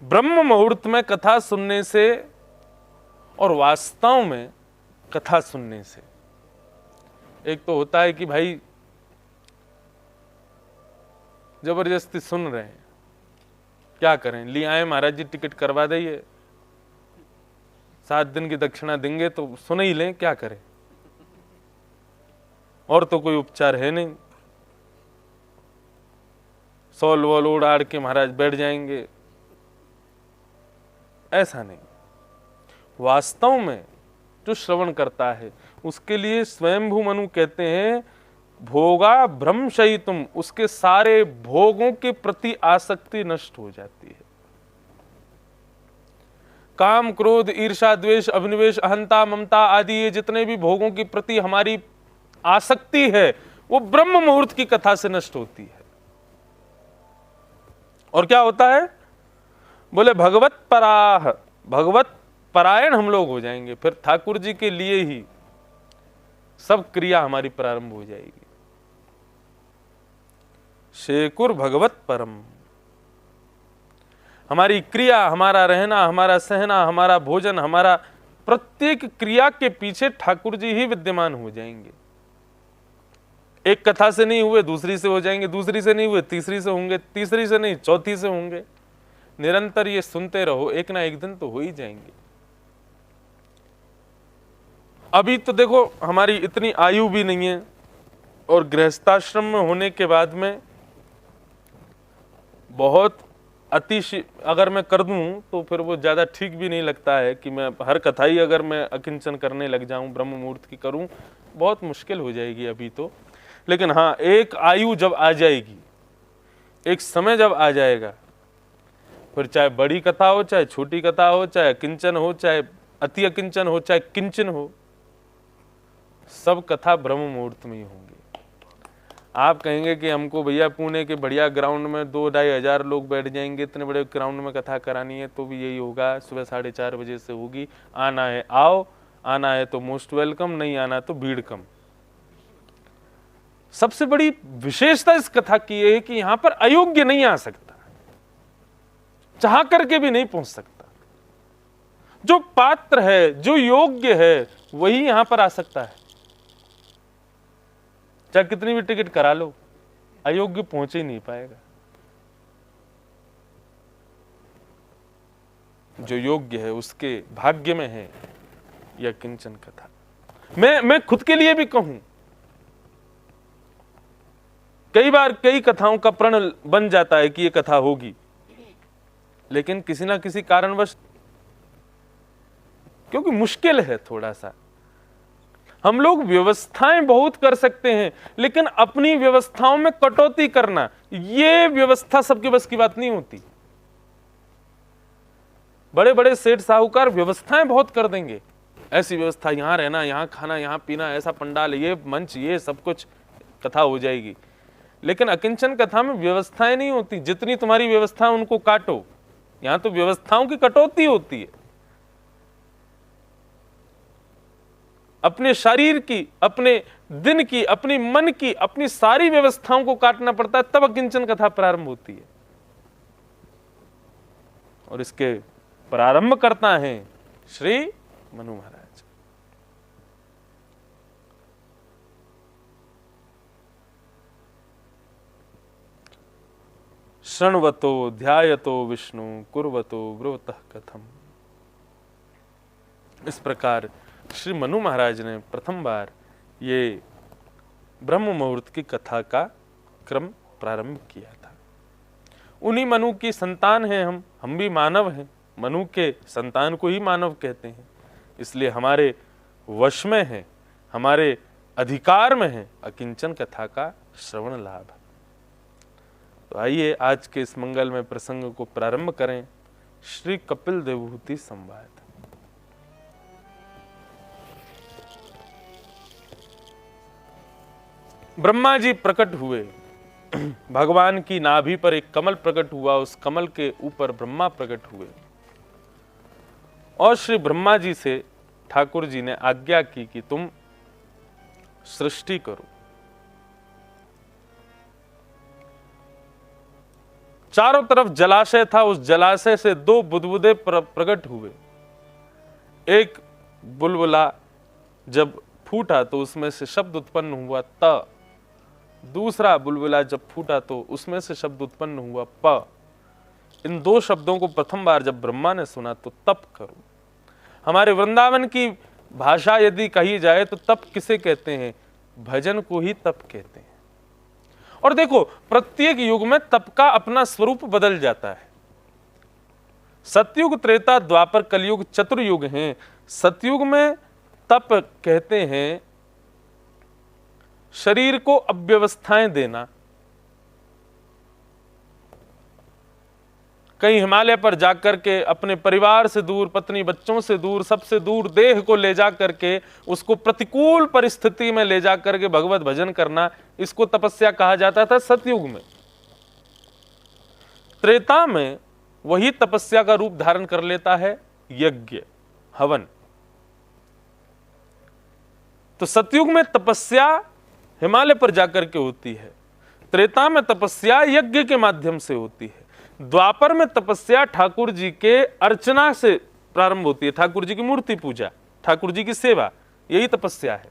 ब्रह्म मुहूर्त में कथा सुनने से और वास्तव में कथा सुनने से, एक तो होता है कि भाई जबरदस्ती सुन रहे हैं, क्या करें, ले आए महाराज जी टिकट करवा दीजिए, 7 दिन की दक्षिणा देंगे तो सुन ही लें, क्या करें, और तो कोई उपचार है नहीं, सॉल वॉल उड़ाड़ के महाराज बैठ जाएंगे, ऐसा नहीं। वास्तव में जो श्रवण करता है उसके लिए स्वयंभू मनु कहते हैं भोगा भ्रमशयितुम, उसके सारे भोगों के प्रति आसक्ति नष्ट हो जाती है। काम क्रोध ईर्षा द्वेष अभिनिवेश अहंता ममता आदि ये जितने भी भोगों के प्रति हमारी आसक्ति है वो ब्रह्म मुहूर्त की कथा से नष्ट होती है। और क्या होता है, बोले भगवत पराह, भगवत परायण हम लोग हो जाएंगे, फिर ठाकुर जी के लिए ही सब क्रिया हमारी प्रारंभ हो जाएगी। शेकुर भगवत परम, हमारी क्रिया, हमारा रहना, हमारा सहना, हमारा भोजन, हमारा प्रत्येक क्रिया के पीछे ठाकुर जी ही विद्यमान हो जाएंगे। एक कथा से नहीं हुए दूसरी से हो जाएंगे, दूसरी से नहीं हुए तीसरी से होंगे, तीसरी से नहीं चौथी से होंगे। निरंतर ये सुनते रहो, एक ना एक दिन तो हो ही जाएंगे। अभी तो देखो हमारी इतनी आयु भी नहीं है, और गृहस्थाश्रम में होने के बाद में बहुत अतिशय अगर मैं कर दूं तो फिर वो ज़्यादा ठीक भी नहीं लगता है कि मैं हर कथा ही अगर मैं अकिंचन करने लग जाऊं, ब्रह्म मुहूर्त की करूं, बहुत मुश्किल हो जाएगी अभी तो। लेकिन हाँ, एक आयु जब आ जाएगी, एक समय जब आ जाएगा, फिर चाहे बड़ी कथा हो, चाहे छोटी कथा हो, चाहे अकिंचन हो, चाहे अति अकिंचन हो, चाहे किंचन हो, सब कथा ब्रह्म मुहूर्त में ही होंगी। आप कहेंगे कि हमको भैया पुणे के बढ़िया ग्राउंड में 2-2.5 हजार लोग बैठ जाएंगे, इतने बड़े ग्राउंड में कथा करानी है, तो भी यही होगा, सुबह 4:30 बजे से होगी। आना है आओ, आना है तो मोस्ट वेलकम, नहीं आना तो भीड़ कम। सबसे बड़ी विशेषता इस कथा की है कि यहां पर अयोग्य नहीं आ सकता, चाह करके भी नहीं पहुंच सकता। जो पात्र है, जो योग्य है, वही यहां पर आ सकता है। चाहे कितनी भी टिकट करा लो, अयोग्य पहुंच ही नहीं पाएगा। जो योग्य है उसके भाग्य में है यह किंचन कथा। मैं खुद के लिए भी कहूं, कई बार कई कथाओं का प्रण बन जाता है कि यह कथा होगी, लेकिन किसी ना किसी कारणवश, क्योंकि मुश्किल है थोड़ा सा, हम लोग व्यवस्थाएं बहुत कर सकते हैं, लेकिन अपनी व्यवस्थाओं में कटौती करना, ये व्यवस्था सबके बस की बात नहीं होती। बड़े बड़े सेठ साहूकार व्यवस्थाएं बहुत कर देंगे, ऐसी व्यवस्था, यहां रहना, यहां खाना, यहां पीना, ऐसा पंडाल, ये मंच, ये सब कुछ, कथा हो जाएगी। लेकिन अकिंचन कथा में व्यवस्थाएं नहीं होती। जितनी तुम्हारी व्यवस्था उनको काटो, यहां तो व्यवस्थाओं की कटौती होती है। अपने शरीर की, अपने दिन की, अपनी मन की, अपनी सारी व्यवस्थाओं को काटना पड़ता है, तब अकिंचन कथा प्रारंभ होती है। और इसके प्रारंभ करता है श्री मनु महाराज। शृण्वतो ध्यायतो विष्णु कुर्वतो ब्रुवतः कथम। इस प्रकार श्री मनु महाराज ने प्रथम बार ये ब्रह्म मुहूर्त की कथा का क्रम प्रारंभ किया था। उन्हीं मनु की संतान हैं हम भी मानव हैं, मनु के संतान को ही मानव कहते हैं, इसलिए हमारे वश में है, हमारे अधिकार में है अकिंचन कथा का श्रवण लाभ। तो आइए आज के इस मंगलमय प्रसंग को प्रारंभ करें। श्री कपिल देवहूति संवाद। ब्रह्मा जी प्रकट हुए, भगवान की नाभि पर एक कमल प्रकट हुआ, उस कमल के ऊपर ब्रह्मा प्रकट हुए, और श्री ब्रह्मा जी से ठाकुर जी ने आज्ञा की कि तुम सृष्टि करो। चारों तरफ जलाशय था, उस जलाशय से दो बुदबुदे प्रकट हुए। एक बुलबुला जब फूटा तो उसमें से शब्द उत्पन्न हुआ त, दूसरा बुलबुला जब फूटा तो उसमें से शब्द उत्पन्न हुआ प। इन दो शब्दों को प्रथम बार जब ब्रह्मा ने सुना तो तप करो। हमारे वृंदावन की भाषा यदि कही जाए तो तप किसे कहते हैं? भजन को ही तप कहते हैं। और देखो, प्रत्येक युग में तप का अपना स्वरूप बदल जाता है। सतयुग, त्रेता, द्वापर, कलयुग चतुर्युग हैं। सतयुग में तप कहते हैं शरीर को अव्यवस्थाएं देना। कहीं हिमालय पर जाकर के अपने परिवार से दूर, पत्नी बच्चों से दूर, सबसे दूर देह को ले जा करके उसको प्रतिकूल परिस्थिति में ले जा करके भगवत भजन करना, इसको तपस्या कहा जाता था सतयुग में। त्रेता में वही तपस्या का रूप धारण कर लेता है यज्ञ, हवन। तो सतयुग में तपस्या हिमालय पर जाकर के होती है, त्रेता में तपस्या यज्ञ के माध्यम से होती है, द्वापर में तपस्या ठाकुर जी के अर्चना से प्रारंभ होती है, ठाकुर जी की मूर्ति पूजा, ठाकुर जी की सेवा, यही तपस्या है।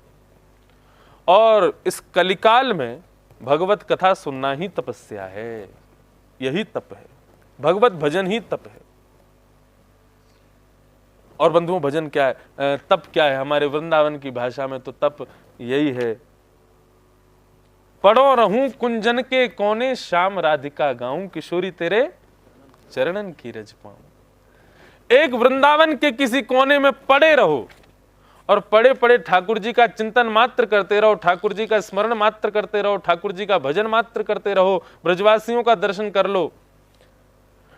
और इस कलिकाल में भगवत कथा सुनना ही तपस्या है, यही तप है, भगवत भजन ही तप है। और बंधुओं, भजन क्या है, तप क्या है? हमारे वृंदावन की भाषा में तो तप यही है, पढ़ो रहूं कुंजन के कोने, श्याम राधिका गाऊं, किशोरी तेरे चरणन की रज पाऊं। एक वृंदावन के किसी कोने में पड़े रहो और पड़े पड़े ठाकुर जी का चिंतन मात्र करते रहो, ठाकुर जी का स्मरण मात्र करते रहो, ठाकुर जी का भजन मात्र करते रहो, ब्रजवासियों का दर्शन कर लो।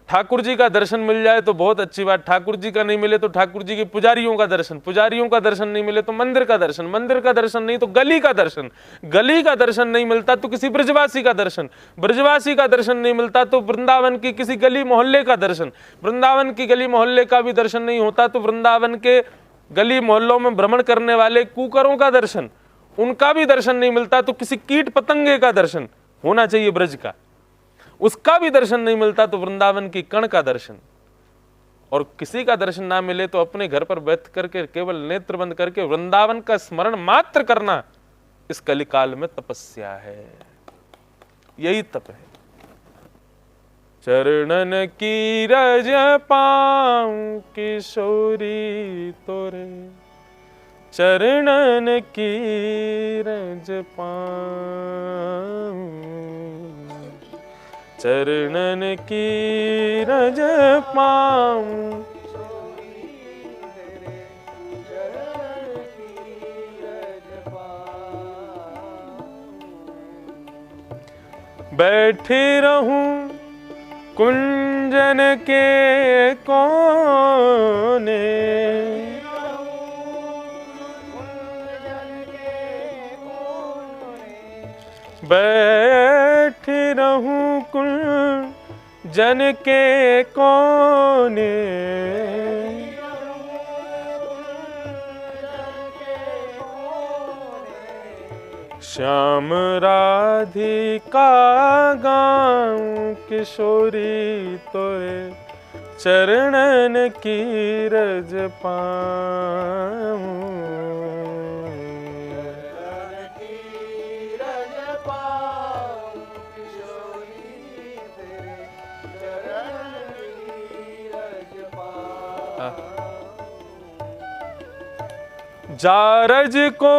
ठाकुर जी का दर्शन मिल जाए तो बहुत अच्छी बात, ठाकुर जी का नहीं मिले तो ठाकुर जी के पुजारियों का दर्शन, पुजारियों का दर्शन नहीं मिले तो मंदिर का दर्शन, मंदिर का दर्शन नहीं तो गली का दर्शन, गली का दर्शन नहीं मिलता तो किसी ब्रजवासी का दर्शन, ब्रजवासी का दर्शन नहीं मिलता तो वृंदावन की किसी गली मोहल्ले का दर्शन, वृंदावन की गली मोहल्ले का भी दर्शन नहीं होता तो वृंदावन के गली मोहल्लों में भ्रमण करने वाले कुकरों का दर्शन, उनका भी दर्शन नहीं मिलता तो किसी कीट पतंगे का दर्शन होना चाहिए ब्रज का, उसका भी दर्शन नहीं मिलता तो वृंदावन की कण का दर्शन। और किसी का दर्शन ना मिले तो अपने घर पर बैठ करके केवल नेत्र बंद करके वृंदावन का स्मरण मात्र करना इस कलिकाल में तपस्या है, यही तप है। चरणन की रज पाऊं किशोरी तोरे, चरणन की रज पाऊं, चरणन की रज पाऊं, बैठे रहूं कुंजन के कोने, बैठे रहूं कुंजन के कोने, श्याम राधिका गाऊं किशोरी तोरे, चरणन की रज पाऊं, जारज को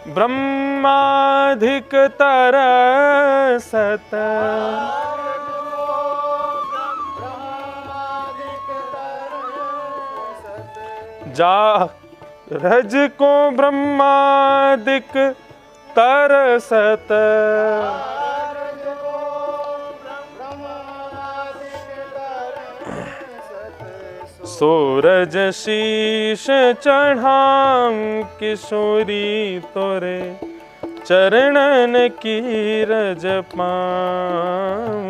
ब्रह्माधिक तरसत, जारज को ब्रह्माधिक तरसत, सूरज शीश चढ़ाऊं किशोरी तोरे, चरणन की रज पाऊं,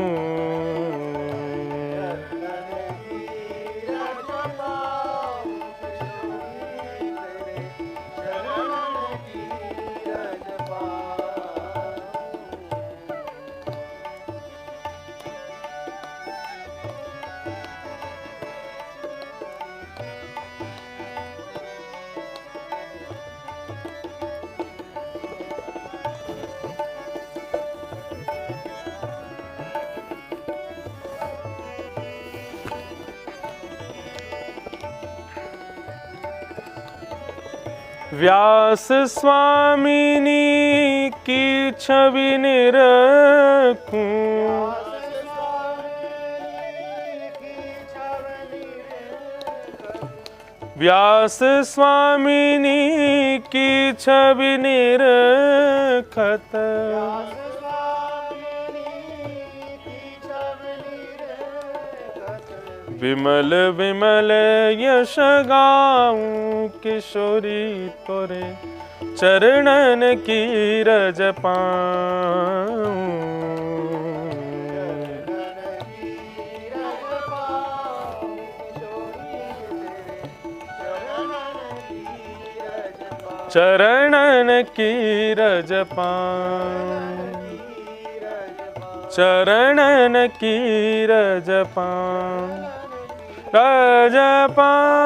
व्यास स्वामिनी की छवि निरखूं, व्यास स्वामिनी की छवि निरखत, विमल विमल यश गाऊं किशोरी तोरे चरणन की रज पाऊं। चरणन की रज पाऊं, चरणन की रज पाऊं, रज पाऊं।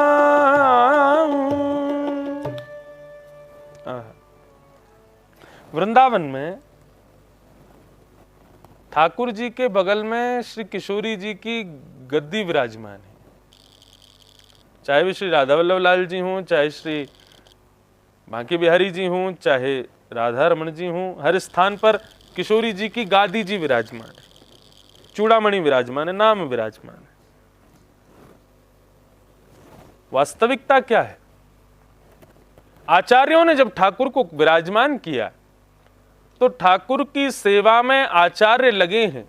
वृंदावन में ठाकुर जी के बगल में श्री किशोरी जी की गद्दी विराजमान है। चाहे वे श्री राधा वल्लभ लाल जी हों, चाहे श्री बांके बिहारी जी हों, चाहे राधा रमन जी हों, हर स्थान पर किशोरी जी की गादी जी विराजमान है, चूड़ामणि विराजमान है, नाम विराजमान है। वास्तविकता क्या है? आचार्यों ने जब ठाकुर को विराजमान किया तो ठाकुर की सेवा में आचार्य लगे हैं।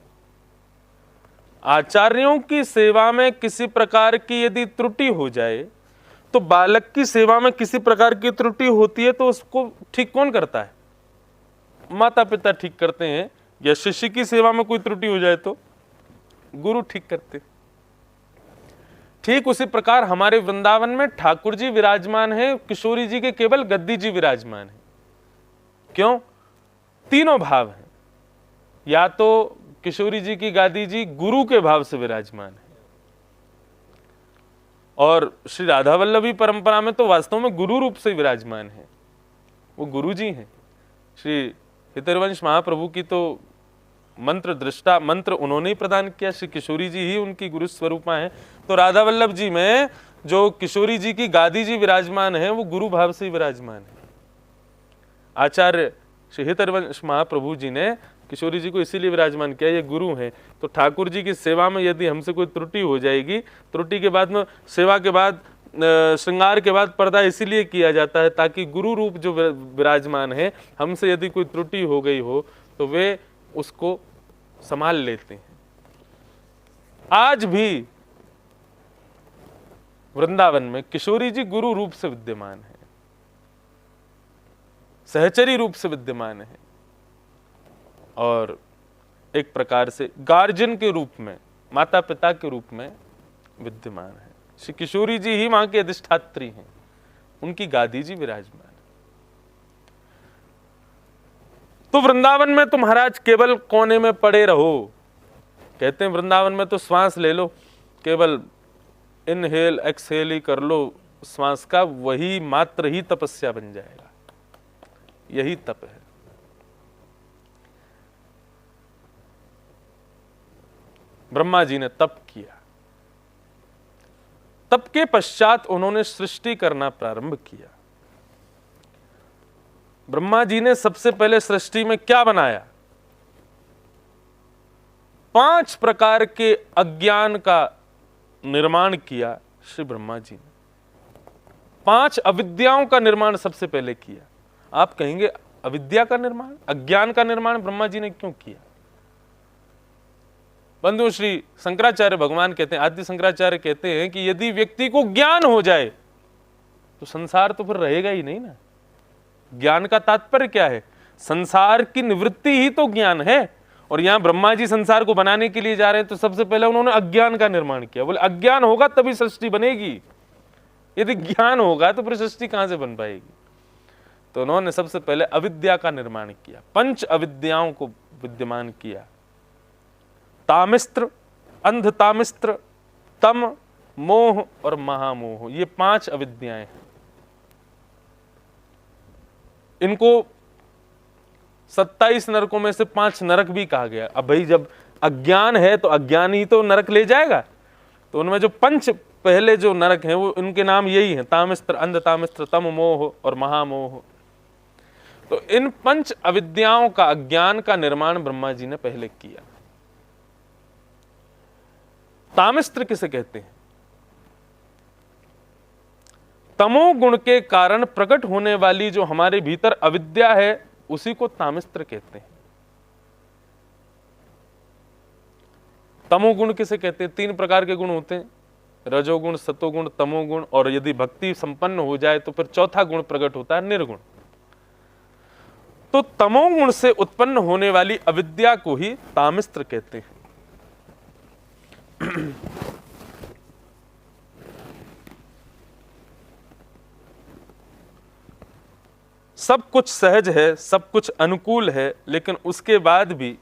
आचार्यों की सेवा में किसी प्रकार की यदि त्रुटि हो जाए तो बालक की सेवा में किसी प्रकार की त्रुटि होती है तो उसको ठीक कौन करता है? माता पिता ठीक करते हैं। या शिष्य की सेवा में कोई त्रुटि हो जाए तो गुरु ठीक करते। ठीक उसी प्रकार हमारे वृंदावन में ठाकुर जी विराजमान है, किशोरी जी के केवल गद्दी जी विराजमान है। क्यों? तीनों भाव हैं। या तो किशोरी जी की गादी जी गुरु के भाव से विराजमान है, और श्री राधा वल्लभी परंपरा में तो वास्तव में गुरु रूप से विराजमान है, वो गुरु जी हैं। श्री हितरवंश महाप्रभु की तो मंत्र दृष्टा मंत्र उन्होंने ही प्रदान किया, श्री किशोरी जी ही उनकी गुरु स्वरूपा हैं। तो राधा वल्लभ जी में जो किशोरी जी की गादी जी विराजमान है वो गुरु भाव से ही विराजमान है। आचार्य श्री हितरवंश महाप्रभु जी ने किशोरी जी को इसीलिए विराजमान किया, ये गुरु हैं। तो ठाकुर जी की सेवा में यदि हमसे कोई त्रुटि हो जाएगी, त्रुटि के बाद में सेवा के बाद श्रृंगार के बाद पर्दा इसीलिए किया जाता है ताकि गुरु रूप जो विराजमान है, हमसे यदि कोई त्रुटि हो गई हो तो वे उसको संभाल लेते हैं। आज भी वृंदावन में किशोरी जी गुरु रूप से विद्यमान है, सहचरी रूप से विद्यमान है, और एक प्रकार से गार्जियन के रूप में, माता पिता के रूप में विद्यमान है। श्री किशोरी जी ही वहां के अधिष्ठात्री हैं, उनकी गादी जी विराजमान है। तो वृंदावन में तो महाराज केवल कोने में पड़े रहो। कहते हैं वृंदावन में तो श्वास ले लो, केवल इनहेल एक्सहेल ही कर लो श्वास का, वही मात्र ही तपस्या बन जाएगा। यही तप है। ब्रह्मा जी ने तप किया, तप के पश्चात उन्होंने सृष्टि करना प्रारंभ किया। ब्रह्मा जी ने सबसे पहले सृष्टि में क्या बनाया? 5 प्रकार के अज्ञान का निर्माण किया श्री ब्रह्मा जी ने। 5 अविद्याओं का निर्माण सबसे पहले किया। आप कहेंगे अविद्या का निर्माण, अज्ञान का निर्माण ब्रह्मा जी ने क्यों किया? बंधु श्री शंकराचार्य भगवान कहते हैं, आदि शंकराचार्य कहते हैं कि यदि व्यक्ति को ज्ञान हो जाए तो संसार तो फिर रहेगा ही नहीं ना। ज्ञान का तात्पर्य क्या है? संसार की निवृत्ति ही तो ज्ञान है। और यहां ब्रह्मा जी संसार को बनाने के लिए जा रहे हैं तो सबसे पहले उन्होंने अज्ञान का निर्माण किया। बोले अज्ञान होगा तभी सृष्टि बनेगी, यदि ज्ञान होगा तो फिर सृष्टि कहां से बन पाएगी? तो उन्होंने सबसे पहले अविद्या का निर्माण किया, 5 अविद्याओं को विद्यमान किया। तामिस्त्र, अंध तामिस्त्र, तम, मोह और महामोह, ये 5 अविद्याएं हैं। इनको 27 नरकों में से 5 नरक भी कहा गया। अब भाई जब अज्ञान है तो अज्ञान ही तो नरक ले जाएगा। तो उनमें जो 5 पहले जो नरक हैं वो उनके नाम यही हैं, तामिस्त्र, अंध तामिस्त्र, तम मोह और महामोह। तो इन 5 अविद्याओं का, अज्ञान का निर्माण ब्रह्मा जी ने पहले किया। तामिस्त्र किसे कहते हैं? तमोगुण के कारण प्रकट होने वाली जो हमारे भीतर अविद्या है उसी को तामिस्त्र कहते हैं। तमोगुण किसे कहते हैं? 3 प्रकार के गुण होते हैं, रजोगुण, सतोगुण, तमोगुण, और यदि भक्ति संपन्न हो जाए तो फिर चौथा गुण प्रकट होता है, निर्गुण। तो तमोगुण से उत्पन्न होने वाली अविद्या को ही तामिस्त्र कहते हैं। सब कुछ सहज है, सब कुछ अनुकूल है, लेकिन उसके बाद भी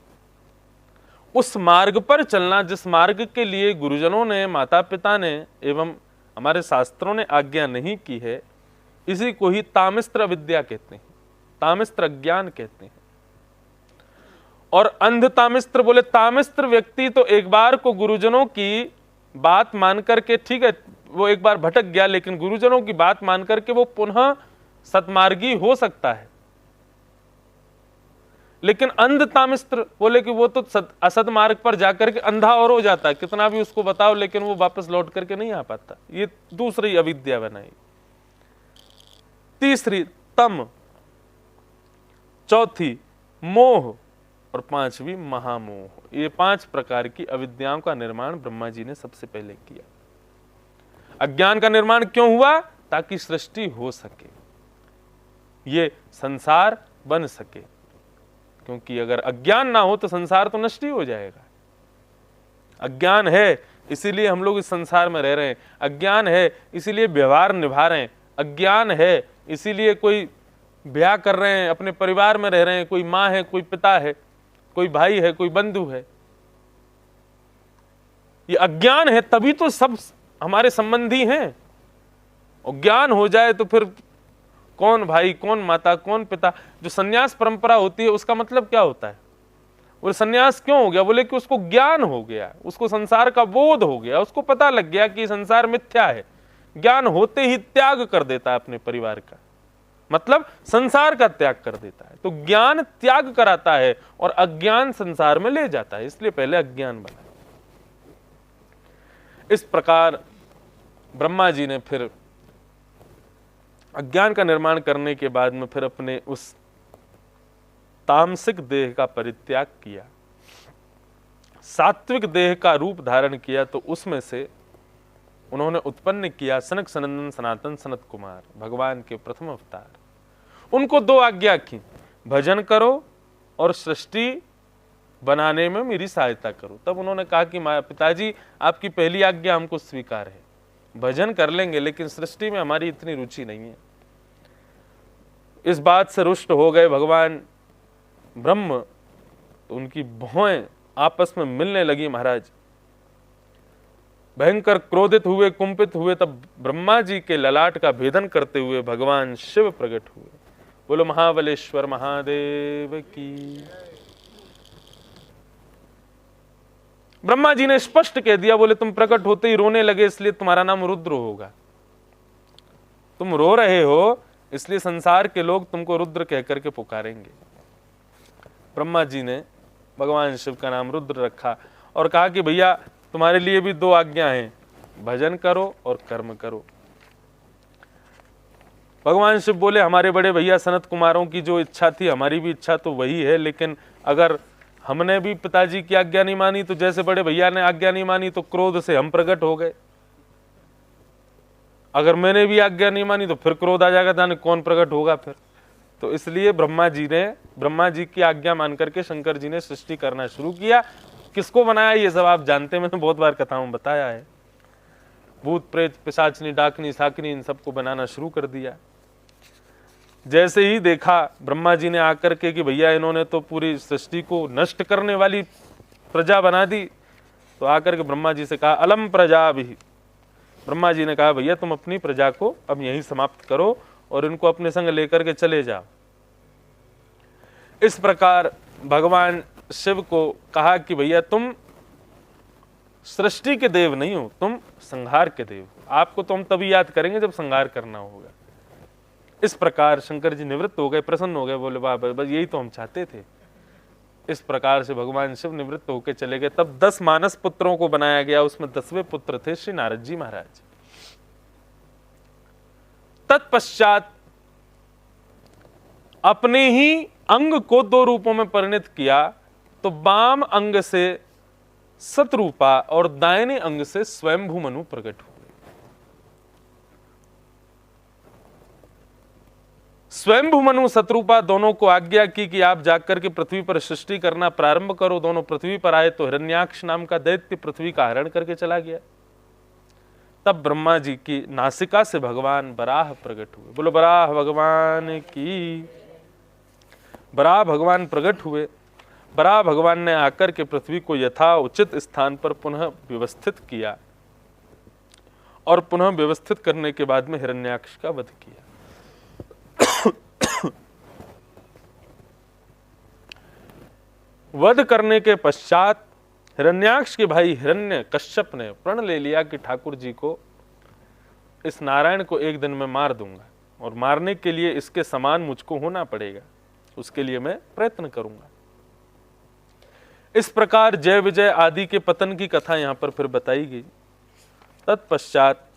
उस मार्ग पर चलना जिस मार्ग के लिए गुरुजनों ने, माता पिता ने एवं हमारे शास्त्रों ने आज्ञा नहीं की है, इसी को ही तामिस्त्र विद्या कहते हैं, तामिस्त्र ज्ञान कहते हैं। और अंध तामिस्त्र बोले, तामिस्त्र व्यक्ति तो एक बार को गुरुजनों की बात मान करके, ठीक है वो एक बार भटक गया, लेकिन गुरुजनों की बात मान करके वो पुनः सतमार्गी हो सकता है। लेकिन अंध तामिस्त्र बोले कि वो तो असद मार्ग पर जाकर के अंधा और हो जाता है, कितना भी उसको बताओ लेकिन वो वापस लौट करके नहीं आ पाता। ये दूसरी अविद्या बनाई। तीसरी तम, चौथी मोह और 5वीं महामोह। ये 5 प्रकार की अविद्याओं का निर्माण ब्रह्मा जी ने सबसे पहले किया। अज्ञान का निर्माण क्यों हुआ? ताकि सृष्टि हो सके, ये संसार बन सके। क्योंकि अगर अज्ञान ना हो तो संसार तो नष्ट ही हो जाएगा। अज्ञान है इसीलिए हम लोग इस संसार में रह रहे हैं, अज्ञान है इसीलिए व्यवहार निभा रहे हैं, अज्ञान है इसीलिए कोई ब्याह कर रहे हैं, अपने परिवार में रह रहे हैं, कोई माँ है, कोई पिता है, कोई भाई है, कोई बंधु है। ये अज्ञान है, तभी तो सब हमारे संबंधी हैं। और ज्ञान हो जाए तो फिर कौन भाई, कौन माता, कौन पिता। जो सन्यास परंपरा होती है उसका मतलब क्या होता है? वो सन्यास क्यों हो गया? बोले कि उसको ज्ञान हो गया, उसको संसार का बोध हो गया, उसको पता लग गया कि संसार मिथ्या है। ज्ञान होते ही त्याग कर देता है अपने परिवार का, मतलब संसार का त्याग कर देता है। तो ज्ञान त्याग कराता है और अज्ञान संसार में ले जाता है, इसलिए पहले अज्ञान बना। इस प्रकार ब्रह्मा जी ने फिर अज्ञान का निर्माण करने के बाद में फिर अपने उस तामसिक देह का परित्याग किया, सात्विक देह का रूप धारण किया। तो उसमें से उन्होंने उत्पन्न किया सनक सनंदन सनातन सनत कुमार, भगवान के प्रथम अवतार। उनको 2 आज्ञा की, भजन करो और सृष्टि बनाने में मेरी सहायता करो। तब उन्होंने कहा कि पिताजी आपकी पहली आज्ञा हमको स्वीकार है, भजन कर लेंगे लेकिन सृष्टि में हमारी इतनी रुचि नहीं है। इस बात से रुष्ट हो गए भगवान ब्रह्म, तो उनकी भौएं आपस में मिलने लगी। महाराज भयंकर क्रोधित हुए, कुंपित हुए। तब ब्रह्मा जी के ललाट का भेदन करते हुए भगवान शिव प्रकट हुए। बोलो महाबलेश्वर महादेव की। ब्रह्मा जी ने स्पष्ट कह दिया, बोले तुम प्रकट होते ही रोने लगे इसलिए तुम्हारा नाम रुद्र होगा। तुम रो रहे हो इसलिए संसार के लोग तुमको रुद्र कह करके पुकारेंगे। ब्रह्मा जी ने भगवान शिव का नाम रुद्र रखा और कहा कि भैया तुम्हारे लिए भी 2 आज्ञा हैं, भजन करो और कर्म करो। भगवान शिव बोले हमारे बड़े भैया सनत कुमारों की जो इच्छा थी हमारी भी इच्छा तो वही है, लेकिन अगर हमने भी पिताजी की आज्ञा नहीं मानी तो जैसे बड़े भैया ने आज्ञा नहीं मानी तो क्रोध से हम प्रकट हो गए। अगर मैंने भी आज्ञा नहीं मानी तो फिर क्रोध आ जाएगा, जाने कौन प्रकट होगा फिर। तो इसलिए ब्रह्मा जी की आज्ञा मान करके शंकर जी ने सृष्टि करना शुरू किया। किसको बनाया ये सब आप जानते हैं, मैंने बहुत बार कथाओं में बताया है। भूत प्रेत पिशाचनी डाकनी साकनी इन सबको बनाना शुरू कर दिया। जैसे ही देखा ब्रह्मा जी ने आकर के कि भैया इन्होंने तो पूरी सृष्टि को नष्ट करने वाली प्रजा बना दी, तो आकर के ब्रह्मा जी से कहा अलम प्रजा भी। ब्रह्मा जी ने कहा भैया तुम अपनी प्रजा को अब यहीं समाप्त करो और इनको अपने संग लेकर के चले जाओ। इस प्रकार भगवान शिव को कहा कि भैया तुम सृष्टि के देव नहीं हो, तुम संहार के देव हो। आपको तो हम तभी याद करेंगे जब संहार करना होगा। इस प्रकार शंकर जी निवृत्त हो गए, प्रसन्न हो गए, बोले बाबा बस यही तो हम चाहते थे। इस प्रकार से भगवान शिव निवृत्त होकर चले गए। तब 10 मानस पुत्रों को बनाया गया, उसमें 10वें पुत्र थे श्री नारद जी महाराज। तत्पश्चात अपने ही अंग को 2 रूपों में परिणत किया, तो बाम अंग से सतरूपा और दाहिने अंग से स्वयंभू मनु प्रकट हुए। स्वयंभू मनु सतरूपा दोनों को आज्ञा की कि आप जाकर के पृथ्वी पर सृष्टि करना प्रारंभ करो। दोनों पृथ्वी पर आए तो हिरण्याक्ष नाम का दैत्य पृथ्वी का हरण करके चला गया। तब ब्रह्मा जी की नासिका से भगवान बराह प्रकट हुए। बोलो बराह भगवान की। बराह भगवान प्रकट हुए। बराह भगवान ने आकर के पृथ्वी को यथा उचित स्थान पर पुनः व्यवस्थित किया और पुनः व्यवस्थित करने के बाद में हिरण्याक्ष का वध किया। वध करने के पश्चात हिरण्याक्ष के भाई हिरण्य कश्यप ने प्रण ले लिया कि ठाकुर जी को, इस नारायण को एक दिन में मार दूंगा और मारने के लिए इसके समान मुझको होना पड़ेगा, उसके लिए मैं प्रयत्न करूंगा। इस प्रकार जय विजय आदि के पतन की कथा यहां पर फिर बताई गई। तत्पश्चात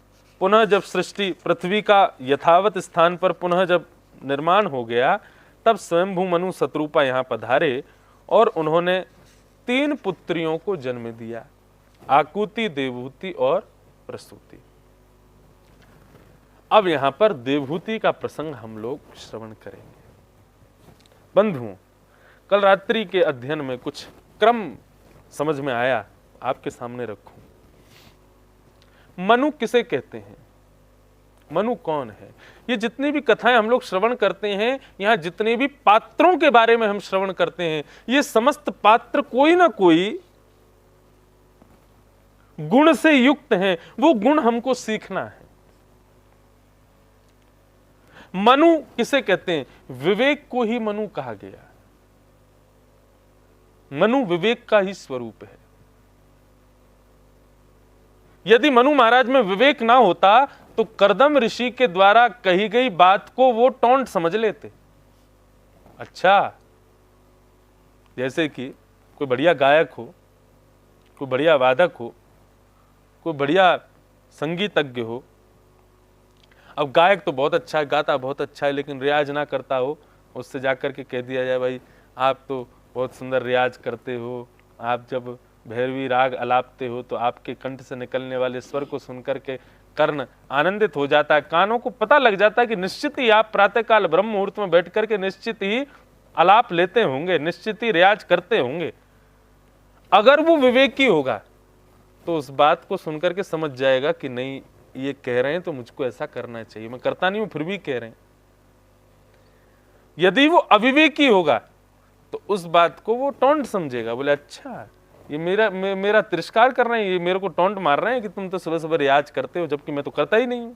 पुनः जब सृष्टि पृथ्वी का यथावत स्थान पर पुनः जब निर्माण हो गया, तब स्वयंभू मनु सतरूपा यहां पधारे और उन्होंने 3 पुत्रियों को जन्म दिया, आकुति, देवहूति और प्रसूति। अब यहां पर देवहूति का प्रसंग हम लोग श्रवण करेंगे। बंधुओं, कल रात्रि के अध्ययन में कुछ क्रम समझ में आया, आपके सामने रखूं। मनु किसे कहते हैं? मनु कौन है? ये जितनी भी कथाएं हम लोग श्रवण करते हैं, यहां जितने भी पात्रों के बारे में हम श्रवण करते हैं, ये समस्त पात्र कोई ना कोई गुण से युक्त हैं। वो गुण हमको सीखना है। मनु किसे कहते हैं? विवेक को ही मनु कहा गया। मनु विवेक का ही स्वरूप है। यदि मनु महाराज में विवेक ना होता तो कर्दम ऋषि के द्वारा कही गई बात को वो टोंट समझ लेते। अच्छा, जैसे कि कोई बढ़िया गायक हो, कोई बढ़िया वादक हो, कोई बढ़िया संगीतज्ञ हो। अब गायक तो बहुत अच्छा है, गाता बहुत अच्छा है, लेकिन रियाज ना करता हो, उससे जाकर के कह दिया जाए भाई आप तो बहुत सुंदर रियाज करते हो, आप जब भैरवी राग अलापते हो तो आपके कंठ से निकलने वाले स्वर को सुनकर के कर्ण आनंदित हो जाता है, कानों को पता लग जाता है कि निश्चित ही आप प्रातःकाल ब्रह्म मुहूर्त में बैठ करके निश्चित ही आलाप लेते होंगे, निश्चित ही रियाज करते होंगे। अगर वो विवेकी होगा तो उस बात को सुनकर के समझ जाएगा कि नहीं, ये कह रहे हैं तो मुझको ऐसा करना चाहिए, मैं करता नहीं हूं फिर भी कह रहे हैं। यदि वो अविवेकी होगा तो उस बात को वो टोंट समझेगा, बोले अच्छा ये मेरा तिरस्कार कर रहे हैं, ये मेरे को टोंट मार रहे हैं कि तुम तो सुबह सुबह रियाज करते हो, जबकि मैं तो करता ही नहीं हूं।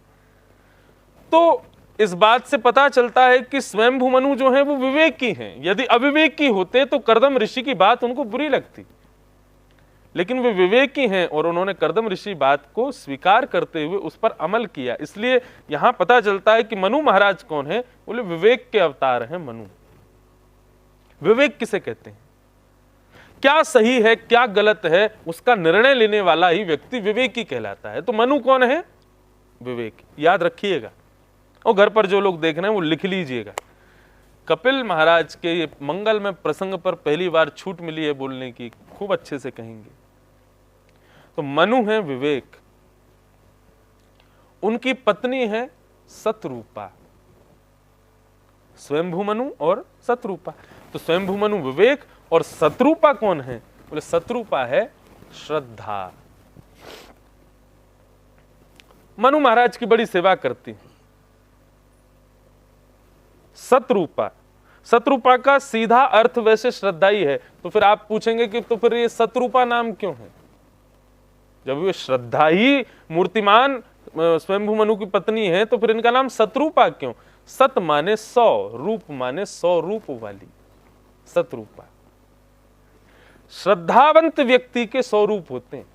तो इस बात से पता चलता है कि स्वयंभू मनु जो है वो विवेकी हैं। यदि अविवेकी होते तो कर्दम ऋषि की बात उनको बुरी लगती, लेकिन वे विवेकी हैं और उन्होंने कर्दम ऋषि बात को स्वीकार करते हुए उस पर अमल किया। इसलिए यहां पता चलता है कि मनु महाराज कौन है? बोले विवेक के अवतार हैं मनु। विवेक किसे कहते हैं? क्या सही है क्या गलत है उसका निर्णय लेने वाला ही व्यक्ति विवेकी कहलाता है। तो मनु कौन है? विवेक। याद रखिएगा और घर पर जो लोग देख रहे हैं वो लिख लीजिएगा। कपिल महाराज के ये मंगल में प्रसंग पर पहली बार छूट मिली है बोलने की, खूब अच्छे से कहेंगे। तो मनु है विवेक, उनकी पत्नी है सतरूपा। स्वयंभू मनु और सतरूपा। तो स्वयंभू मनु विवेक और सतरूपा कौन है? बोले सतरूपा है श्रद्धा। मनु महाराज की बड़ी सेवा करती है सतरूपा। सतरूपा का सीधा अर्थ वैसे श्रद्धा ही है। तो फिर आप पूछेंगे कि तो फिर ये सतरूपा नाम क्यों है? जब ये श्रद्धा ही मूर्तिमान स्वयंभू मनु की पत्नी है तो फिर इनका नाम सतरूपा क्यों? सत माने 100, रूप माने 100 रूप वाली सतरूपा। श्रद्धावंत व्यक्ति के 100 रूप होते हैं।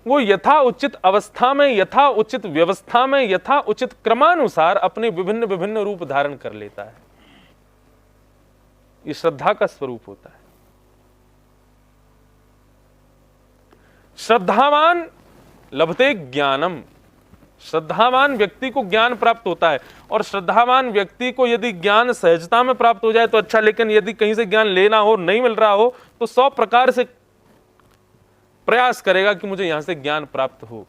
वो यथा उचित अवस्था में, यथा उचित व्यवस्था में, यथा उचित क्रमानुसार अपने विभिन्न विभिन्न रूप धारण कर लेता है। ये श्रद्धा का स्वरूप होता है। श्रद्धावान लभते ज्ञानम, श्रद्धावान व्यक्ति को ज्ञान प्राप्त होता है। और श्रद्धावान व्यक्ति को यदि ज्ञान सहजता में प्राप्त हो जाए तो अच्छा, लेकिन यदि कहीं से ज्ञान लेना हो, नहीं मिल रहा हो, तो 100 प्रकार से प्रयास करेगा कि मुझे यहां से ज्ञान प्राप्त हो।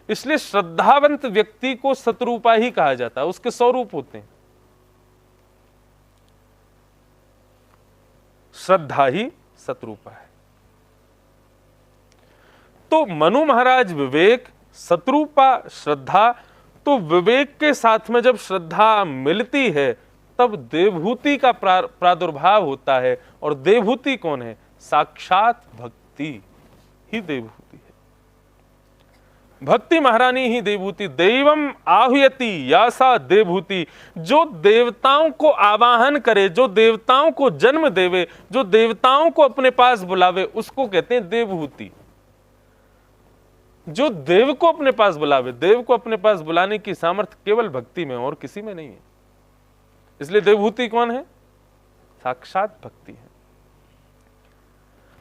इसलिए श्रद्धावंत व्यक्ति को सतरूपा ही कहा जाता है। उसके 100 रूप होते हैं, श्रद्धा ही सतरूपा है। तो मनु महाराज विवेक, सतरूपा श्रद्धा। तो विवेक के साथ में जब श्रद्धा मिलती है तब देवभूति का प्रादुर्भाव होता है। और देवभूति कौन है? साक्षात भक्ति ही देवभूति है। भक्ति महारानी ही देवभूति। दैवम आहुयति यासा देवभूति। जो देवताओं को आवाहन करे, जो देवताओं को जन्म देवे, जो देवताओं को अपने पास बुलावे, उसको कहते हैं देवभूति। जो देव को अपने पास बुलावे, देव को अपने पास बुलाने की सामर्थ्य केवल भक्ति में और किसी में नहीं है। इसलिए देवभूति कौन है? साक्षात भक्ति है।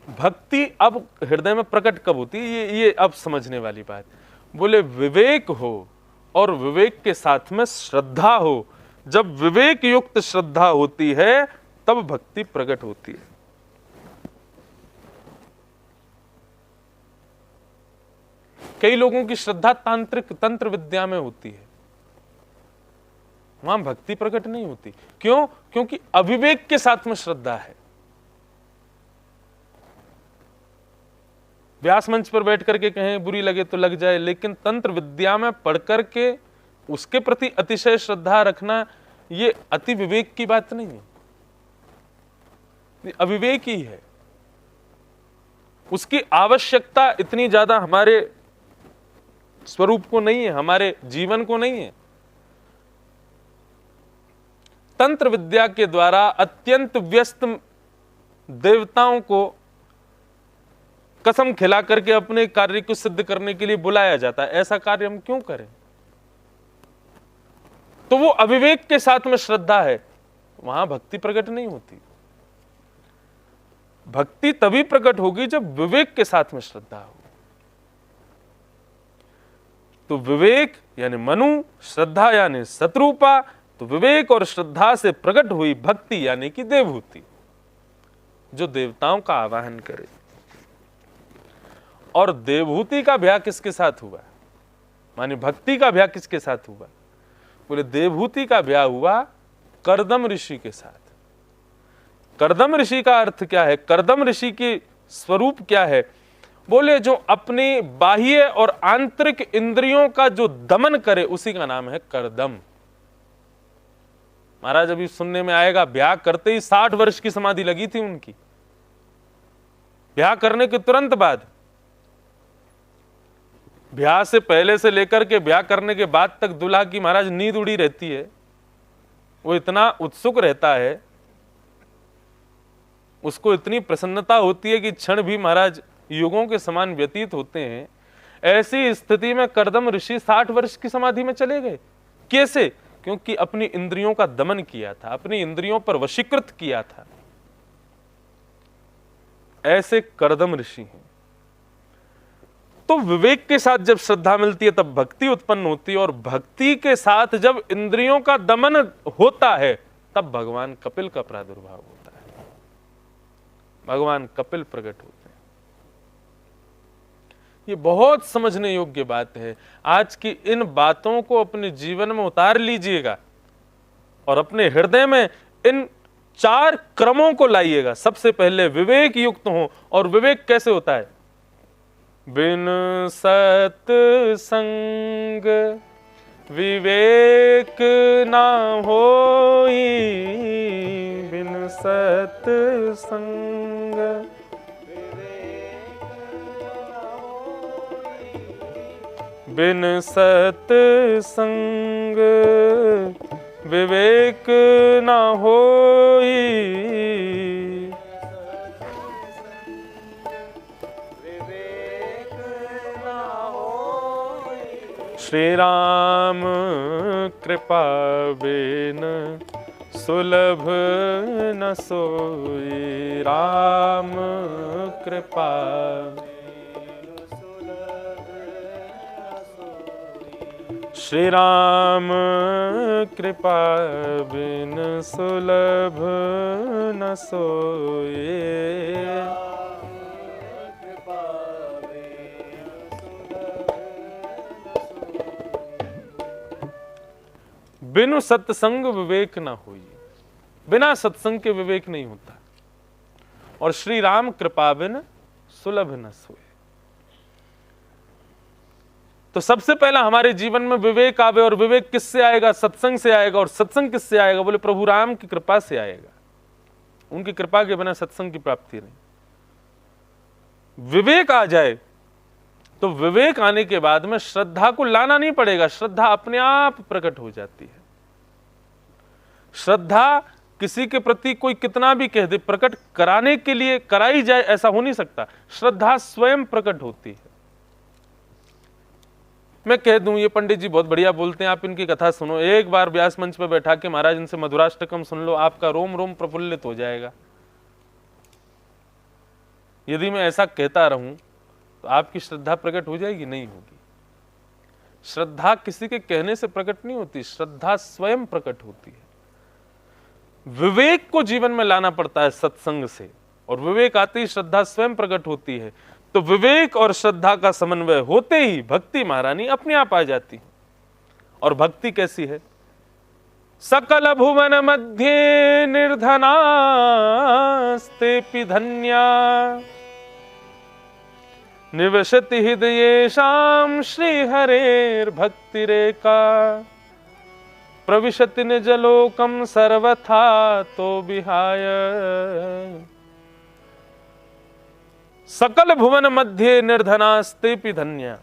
भक्ति अब हृदय में प्रकट कब होती है? ये अब समझने वाली बात। बोले विवेक हो और विवेक के साथ में श्रद्धा हो। जब विवेक युक्त श्रद्धा होती है तब भक्ति प्रकट होती है। कई लोगों की श्रद्धा तांत्रिक तंत्र विद्या में होती है, वहां भक्ति प्रकट नहीं होती। क्यों? क्योंकि अविवेक के साथ में श्रद्धा है। व्यास मंच पर बैठ करके कहें बुरी लगे तो लग जाए, लेकिन तंत्र विद्या में पढ़ करके उसके प्रति अतिशय श्रद्धा रखना ये अति विवेक की बात नहीं है, अविवेक ही है। उसकी आवश्यकता इतनी ज्यादा हमारे स्वरूप को नहीं है, हमारे जीवन को नहीं है। तंत्र विद्या के द्वारा अत्यंत व्यस्त देवताओं को कसम खिला करके अपने कार्य को सिद्ध करने के लिए बुलाया जाता है। ऐसा कार्य हम क्यों करें? तो वो अविवेक के साथ में श्रद्धा है, वहां भक्ति प्रकट नहीं होती। भक्ति तभी प्रकट होगी जब विवेक के साथ में श्रद्धा हो। तो विवेक यानी मनु, श्रद्धा यानी सतरूपा। तो विवेक और श्रद्धा से प्रकट हुई भक्ति यानी कि देवभूति, जो देवताओं का आवाहन करे। और देवभूति का ब्याह किसके साथ हुआ? माने भक्ति का ब्याह किसके साथ हुआ? बोले देवभूति का ब्याह हुआ कर्दम ऋषि के साथ। कर्दम ऋषि का अर्थ क्या है? कर्दम ऋषि की स्वरूप क्या है? बोले जो अपनी बाह्य और आंतरिक इंद्रियों का जो दमन करे उसी का नाम है कर्दम। महाराज अभी सुनने में आएगा, ब्याह करते ही 60 वर्ष की समाधि लगी थी उनकी। ब्याह करने के तुरंत बाद, ब्याह से पहले से लेकर के ब्याह करने के बाद तक दूल्हा की महाराज नींद उड़ी रहती है। वो इतना उत्सुक रहता है, उसको इतनी प्रसन्नता होती है कि क्षण भी महाराज युगों के समान व्यतीत होते हैं। ऐसी स्थिति में कर्दम ऋषि 60 वर्ष की समाधि में चले गए। कैसे? क्योंकि अपनी इंद्रियों का दमन किया था, अपनी इंद्रियों पर वशीकृत किया था। ऐसे कर्दम ऋषि हैं। तो विवेक के साथ जब श्रद्धा मिलती है तब भक्ति उत्पन्न होती है, और भक्ति के साथ जब इंद्रियों का दमन होता है तब भगवान कपिल का प्रादुर्भाव होता है, भगवान कपिल प्रकट होते हैं। ये बहुत समझने योग्य बात है। आज की इन बातों को अपने जीवन में उतार लीजिएगा और अपने हृदय में इन 4 क्रमों को लाइएगा। सबसे पहले विवेक युक्त हो। और विवेक कैसे होता है? बिन सत्संग विवेक ना होई, बिन सत्संग बिन सत्संग विवेक ना होई, श्री राम कृपा बिन सुलभ न सोई, राम कृपा श्री राम कृपा बिन सुलभ न सोए। बिनु सत्संग विवेक न होई, बिना सत्संग के विवेक नहीं होता। और श्री राम कृपा बिन सुलभ न सोए। तो सबसे पहला हमारे जीवन में विवेक आवे, और विवेक किससे आएगा? सत्संग से आएगा। और सत्संग किससे आएगा? बोले प्रभु राम की कृपा से आएगा। उनकी कृपा के बिना सत्संग की प्राप्ति नहीं। विवेक आ जाए तो विवेक आने के बाद में श्रद्धा को लाना नहीं पड़ेगा, श्रद्धा अपने आप प्रकट हो जाती है। श्रद्धा किसी के प्रति कोई कितना भी कह दे, प्रकट कराने के लिए कराई जाए ऐसा हो नहीं सकता। श्रद्धा स्वयं प्रकट होती है। मैं कह दूं ये पंडित जी बहुत बढ़िया बोलते हैं, आप इनकी कथा सुनो, एक बार व्यास मंच पर बैठा के महाराज इनसे मधुराष्टकम सुन लो, आपका रोम रोम प्रफुल्लित हो जाएगा। यदि मैं ऐसा कहता रहूं तो आपकी श्रद्धा प्रकट हो जाएगी? नहीं होगी। श्रद्धा किसी के कहने से प्रकट नहीं होती, श्रद्धा स्वयं प्रकट होती है। विवेक को जीवन में लाना पड़ता है सत्संग से, और विवेक आते ही श्रद्धा स्वयं प्रकट होती है। तो विवेक और श्रद्धा का समन्वय होते ही भक्ति महारानी अपने आप आ जाती। और भक्ति कैसी है? सकल भुवन मध्य निर्धनास्तेपि धन्या, निवसति हृदयेषां श्रीहरेर्भक्तिरेका, प्रविशति निजलोकं सर्वथा तो विहाय। सकल भुवन मध्य निर्धनास्तेपि धन्या।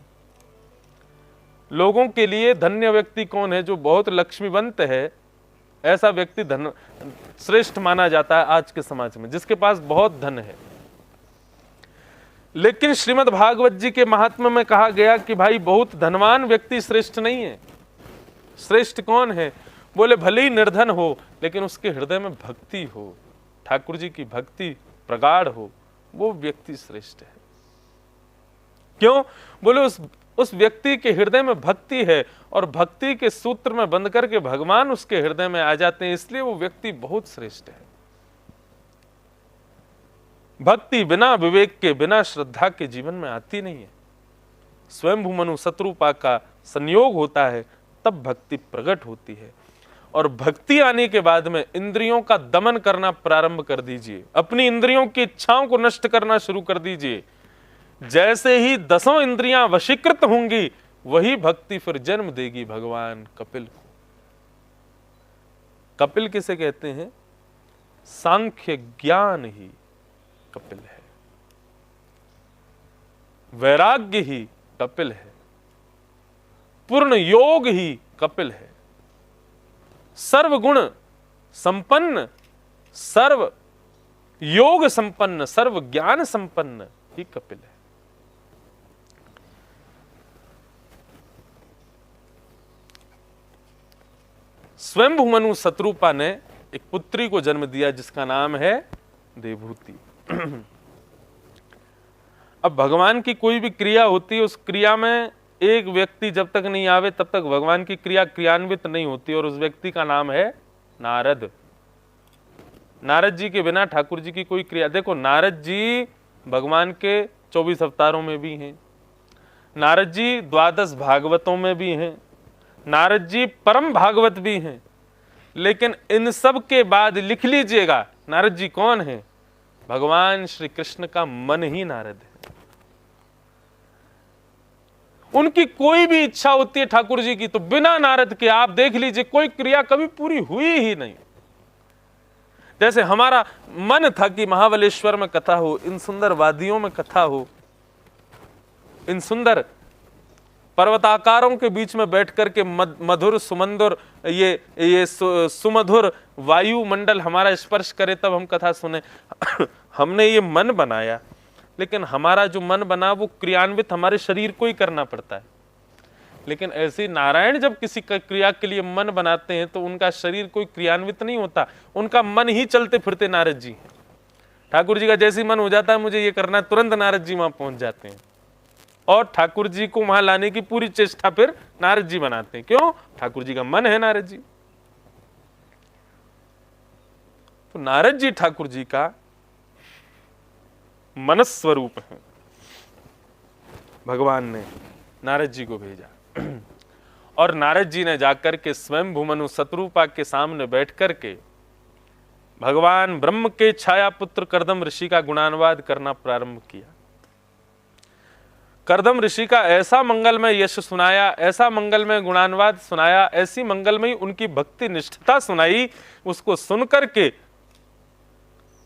लोगों के लिए धन्य व्यक्ति कौन है? जो बहुत लक्ष्मीवंत है, ऐसा व्यक्ति धन श्रेष्ठ माना जाता है आज के समाज में, जिसके पास बहुत धन है। लेकिन श्रीमद् भागवत जी के महात्म्य में कहा गया कि भाई बहुत धनवान व्यक्ति श्रेष्ठ नहीं है। श्रेष्ठ कौन है? बोले भले ही निर्धन हो लेकिन उसके हृदय में भक्ति हो, ठाकुर जी की भक्ति प्रगाढ़ हो, वो व्यक्ति श्रेष्ठ है। क्यों? बोले उस व्यक्ति के हृदय में भक्ति है, और भक्ति के सूत्र में बंध करके भगवान उसके हृदय में आ जाते हैं, इसलिए वो व्यक्ति बहुत श्रेष्ठ है। भक्ति बिना विवेक के, बिना श्रद्धा के जीवन में आती नहीं है। स्वयंभू मनु शत्रुपा का संयोग होता है, तब भक्ति प्रकट होती है। और भक्ति आने के बाद में इंद्रियों का दमन करना प्रारंभ कर दीजिए, अपनी इंद्रियों की इच्छाओं को नष्ट करना शुरू कर दीजिए। जैसे ही 10 इंद्रियां वशीकृत होंगी, वही भक्ति फिर जन्म देगी भगवान कपिल को। कपिल किसे कहते हैं? सांख्य ज्ञान ही कपिल है, वैराग्य ही कपिल है, पूर्ण योग ही कपिल है। सर्व गुण संपन्न, सर्व योग संपन्न, सर्व ज्ञान संपन्न ही कपिल है। स्वयंभू मनु शत्रुपा ने एक पुत्री को जन्म दिया जिसका नाम है देवहूति। अब भगवान की कोई भी क्रिया होती है, उस क्रिया में एक व्यक्ति जब तक नहीं आवे तब तक भगवान की क्रिया क्रियान्वित नहीं होती, और उस व्यक्ति का नाम है नारद। नारद जी के बिना ठाकुर जी की कोई क्रिया, देखो नारद जी भगवान के 24 अवतारों में भी हैं, नारद जी 12 भागवतों में भी हैं, नारद जी परम भागवत भी हैं, लेकिन इन सब के बाद लिख लीजिएगा नारद जी कौन है? भगवान श्री कृष्ण का मन ही नारद है। उनकी कोई भी इच्छा होती है ठाकुर जी की, तो बिना नारद के आप देख लीजिए कोई क्रिया कभी पूरी हुई ही नहीं। जैसे हमारा मन था कि महाबलेश्वर में कथा हो, इन सुंदर वादियों में कथा हो, इन सुंदर पर्वताकारों के बीच में बैठ करके मधुर सुमंदर ये सुमधुर वायुमंडल हमारा स्पर्श करे तब हम कथा सुने। हमने ये मन बनाया, लेकिन हमारा जो मन बना वो क्रियान्वित हमारे शरीर को ही करना पड़ता है। लेकिन ऐसे नारायण जब किसी क्रिया के लिए मन बनाते हैं तो उनका शरीर कोई क्रियान्वित नहीं होता, उनका मन ही चलते फिरते नारद जी हैं। ठाकुर जी का जैसे मन हो जाता है मुझे ये करना है, तुरंत नारद जी वहां पहुंच जाते हैं और ठाकुर जी को वहां लाने की पूरी चेष्टा फिर नारद जी बनाते हैं। क्यों? ठाकुर जी का मन है नारद जी। तो नारद जी ठाकुर जी का मनस्वरूप है। भगवान ने नारद जी को भेजा और नारद जी ने जाकर के स्वयं भूमनु शत्रुपा के सामने बैठ करके भगवान ब्रह्म के छाया पुत्र कर्दम ऋषि का गुणानुवाद करना प्रारंभ किया। कर्दम ऋषि का ऐसा मंगलमय यश सुनाया, ऐसा मंगलमय गुणानुवाद सुनाया, ऐसी मंगलमय उनकी भक्ति निष्ठता सुनाई। उसको सुनकर के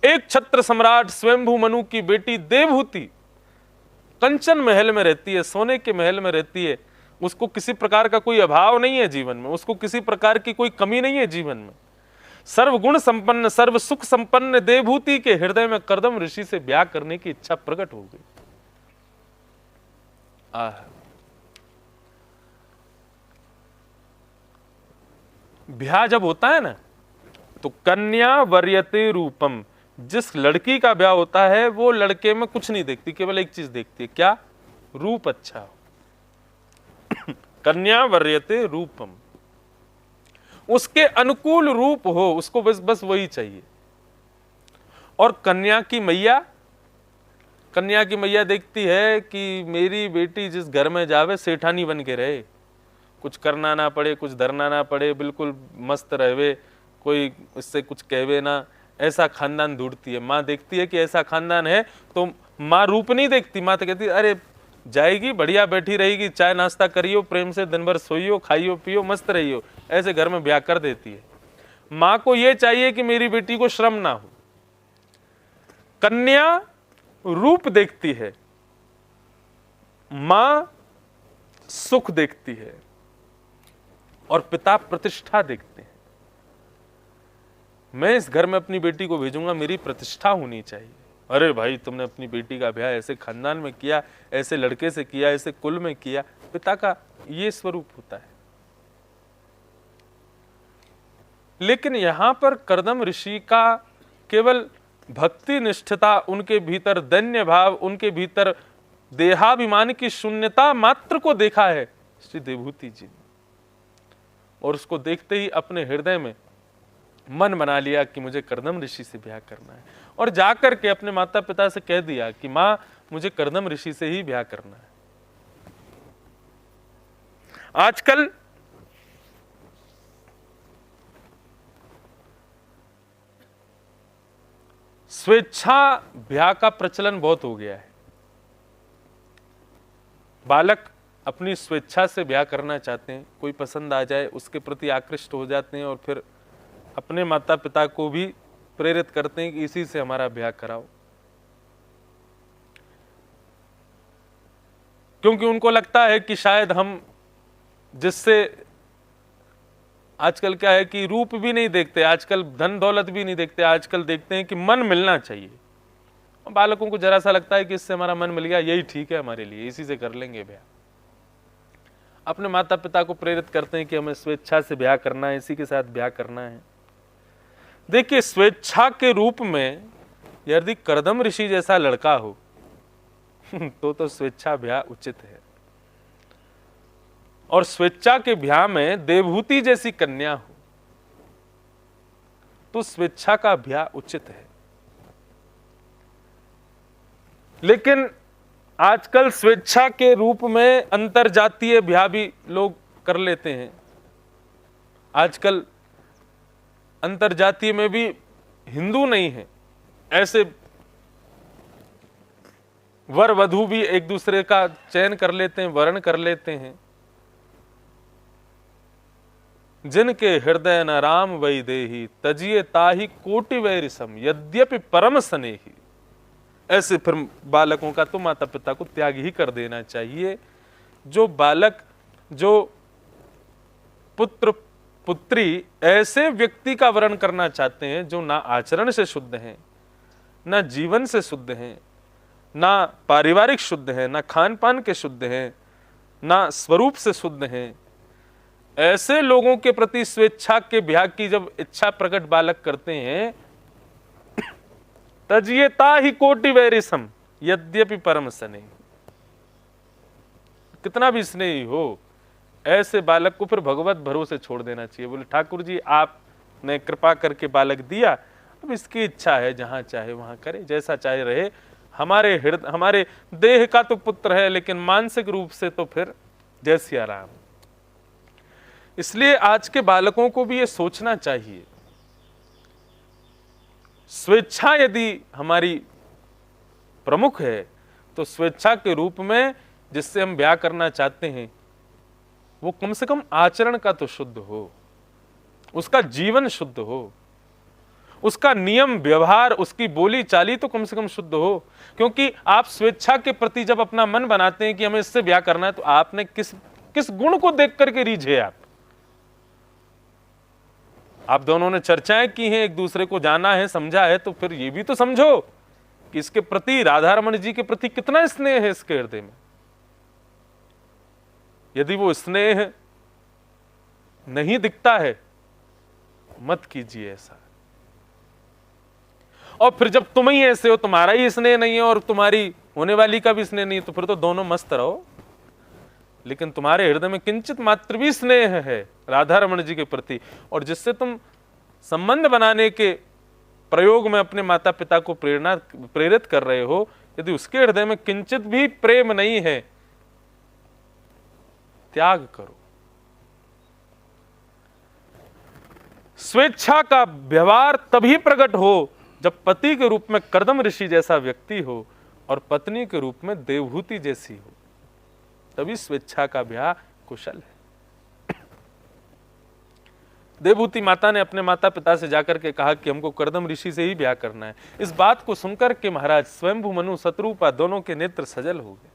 एक छत्र सम्राट स्वयंभू मनु की बेटी देवहूति कंचन महल में रहती है, सोने के महल में रहती है, उसको किसी प्रकार का कोई अभाव नहीं है जीवन में, उसको किसी प्रकार की कोई कमी नहीं है जीवन में। सर्वगुण संपन्न सर्व सुख संपन्न देवहूति के हृदय में कर्दम ऋषि से ब्याह करने की इच्छा प्रकट हो गई। ब्याह जब होता है ना तो कन्या वरीयते रूपम, जिस लड़की का ब्याह होता है वो लड़के में कुछ नहीं देखती, केवल एक चीज देखती है, क्या? रूप अच्छा हो। कन्या वरीयते रूपम, उसके अनुकूल रूप हो, उसको बस वही चाहिए। और कन्या की मैया देखती है कि मेरी बेटी जिस घर में जावे सेठानी बन के रहे, कुछ करना ना पड़े, कुछ धरना ना पड़े, बिल्कुल मस्त रहे, कोई इससे कुछ कहवे ना, ऐसा खानदान ढूंढती है। माँ देखती है कि ऐसा खानदान है तो माँ रूप नहीं देखती, माँ तो कहती है अरे जाएगी, बढ़िया बैठी रहेगी, चाय नाश्ता करियो, प्रेम से दिन भर सोइयो, खाइयो पियो, मस्त रहियो, ऐसे घर में ब्याह कर देती है। माँ को यह चाहिए कि मेरी बेटी को श्रम ना हो। कन्या रूप देखती है, माँ सुख देखती है और पिता प्रतिष्ठा देखते हैं। मैं इस घर में अपनी बेटी को भेजूंगा, मेरी प्रतिष्ठा होनी चाहिए। अरे भाई तुमने अपनी बेटी का ब्याह ऐसे खानदान में किया, ऐसे लड़के से किया, ऐसे कुल में किया, पिता का ये स्वरूप होता है। लेकिन यहां पर कर्दम ऋषि का केवल भक्ति निष्ठता, उनके भीतर दैन्य भाव, उनके भीतर देहाभिमान की शून्यता मात्र को देखा है श्री देवहूति जी ने, और उसको देखते ही अपने हृदय में मन बना लिया कि मुझे कर्दम ऋषि से ब्याह करना है, और जाकर के अपने माता पिता से कह दिया कि मां मुझे कर्दम ऋषि से ही ब्याह करना है। आजकल स्वेच्छा ब्याह का प्रचलन बहुत हो गया है। बालक अपनी स्वेच्छा से ब्याह करना चाहते हैं, कोई पसंद आ जाए उसके प्रति आकृष्ट हो जाते हैं और फिर अपने माता पिता को भी प्रेरित करते हैं कि इसी से हमारा ब्याह कराओ, क्योंकि उनको लगता है कि शायद हम जिससे, आजकल क्या है कि रूप भी नहीं देखते, आजकल धन दौलत भी नहीं देखते, आजकल देखते हैं कि मन मिलना चाहिए। और बालकों को जरा सा लगता है कि इससे हमारा मन मिल गया, यही ठीक है हमारे लिए, इसी से कर लेंगे ब्याह। अपने माता पिता को प्रेरित करते हैं कि हमें स्वेच्छा से ब्याह करना है, इसी के साथ ब्याह करना है। देखिए स्वेच्छा के रूप में यदि कर्दम ऋषि जैसा लड़का हो तो स्वेच्छा ब्याह उचित है, और स्वेच्छा के ब्याह में देवहूति जैसी कन्या हो तो स्वेच्छा का ब्याह उचित है। लेकिन आजकल स्वेच्छा के रूप में अंतरजातीय ब्याह भी लोग कर लेते हैं। आजकल अंतरजातीय में भी हिंदू नहीं है, ऐसे वर वधू भी एक दूसरे का चयन कर लेते हैं, वर्ण कर लेते हैं। जिनके हृदय न राम वै देहि, तजिए ताहि कोटि वैरिसम, यद्यपि परम स्नेही। ऐसे फिर बालकों का तो माता पिता को त्याग ही कर देना चाहिए। जो बालक, जो पुत्र पुत्री ऐसे व्यक्ति का वर्ण करना चाहते हैं जो ना आचरण से शुद्ध हैं, ना जीवन से शुद्ध हैं, ना पारिवारिक शुद्ध हैं, ना खान पान के शुद्ध हैं, ना स्वरूप से शुद्ध हैं, ऐसे लोगों के प्रति स्वेच्छा के ब्याह की जब इच्छा प्रकट बालक करते हैं, तजियता ही कोटि वैरिसम यद्यपि परम स्नेह, कितना भी स्नेही हो, ऐसे बालक को फिर भगवत भरोसे छोड़ देना चाहिए। बोले ठाकुर जी आपने कृपा करके बालक दिया, अब इसकी इच्छा है, जहां चाहे वहां करे, जैसा चाहे रहे, हमारे हृदय हमारे देह का तो पुत्र है, लेकिन मानसिक रूप से तो फिर जय सिया राम। इसलिए आज के बालकों को भी ये सोचना चाहिए, स्वेच्छा यदि हमारी प्रमुख है तो स्वेच्छा के रूप में जिससे हम ब्याह करना चाहते हैं वो कम से कम आचरण का तो शुद्ध हो, उसका जीवन शुद्ध हो, उसका नियम व्यवहार, उसकी बोली चाली तो कम से कम शुद्ध हो। क्योंकि आप स्वेच्छा के प्रति जब अपना मन बनाते हैं कि हमें इससे ब्याह करना है, तो आपने किस गुण को देख करके रीझे आप दोनों ने चर्चाएं की हैं, एक दूसरे को जाना है, समझा है, तो फिर ये भी तो समझो कि इसके प्रति, राधा रमण जी के प्रति कितना स्नेह है इसके हृदय में। यदि वो स्नेह नहीं दिखता है, मत कीजिए ऐसा। और फिर जब तुम ही ऐसे हो, तुम्हारा ही स्नेह नहीं है और तुम्हारी होने वाली का भी स्नेह नहीं है, तो फिर तो दोनों मस्त रहो, लेकिन तुम्हारे हृदय में किंचित मात्र भी स्नेह है राधा रमण जी के प्रति, और जिससे तुम संबंध बनाने के प्रयोग में अपने माता पिता को प्रेरित कर रहे हो, यदि उसके हृदय में किंचित भी प्रेम नहीं है, त्याग करो। स्वेच्छा का व्यवहार तभी प्रकट हो जब पति के रूप में कर्दम ऋषि जैसा व्यक्ति हो और पत्नी के रूप में देवहूति जैसी हो, तभी स्वेच्छा का ब्याह कुशल है। देवहूति माता ने अपने माता पिता से जाकर के कहा कि हमको कर्दम ऋषि से ही ब्याह करना है। इस बात को सुनकर के महाराज स्वयंभू मनु शत्रुपा दोनों के नेत्र सजल हो गए।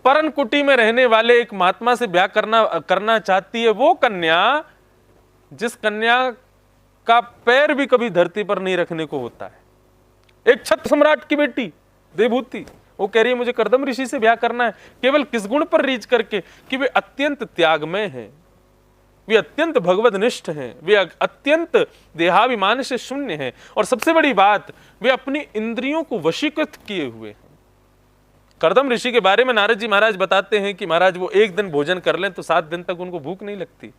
परन कुटी में रहने वाले एक महात्मा से ब्याह करना चाहती है वो कन्या जिस कन्या का पैर भी कभी धरती पर नहीं रखने को होता है। एक छत्र सम्राट की बेटी देवहूति, वो कह रही है मुझे कर्दम ऋषि से ब्याह करना है। केवल किस गुण पर रीझ करके कि वे अत्यंत त्यागमय हैं, वे अत्यंत भगवदनिष्ठ हैं, वे अत्यंत देहाभिमान से शून्य हैं, और सबसे बड़ी बात वे अपनी इंद्रियों को वशीकृत किए हुए हैं। कर्दम ऋषि के बारे में नारद जी महाराज बताते हैं कि महाराज वो एक दिन भोजन कर लें तो 7 दिन तक उनको भूख नहीं लगती,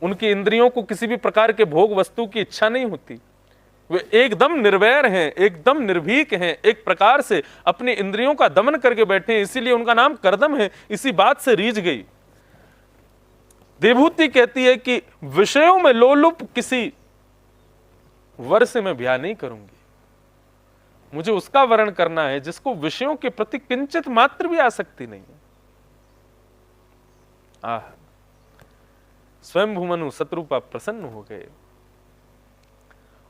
उनकी इंद्रियों को किसी भी प्रकार के भोग वस्तु की इच्छा नहीं होती, वे एकदम निर्वैर हैं, एकदम निर्भीक हैं, एक प्रकार से अपनी इंद्रियों का दमन करके बैठे हैं, इसीलिए उनका नाम कर्दम है। इसी बात से रीझ गई। देवहूति कहती है कि विषयों में लोलुप किसी वर से मैं ब्याह नहीं करूंगी, मुझे उसका वर्ण करना है जिसको विषयों के प्रति किंचित मात्र भी आसक्ति नहीं है। स्वयंभू मनु शत्रुपा प्रसन्न हो गए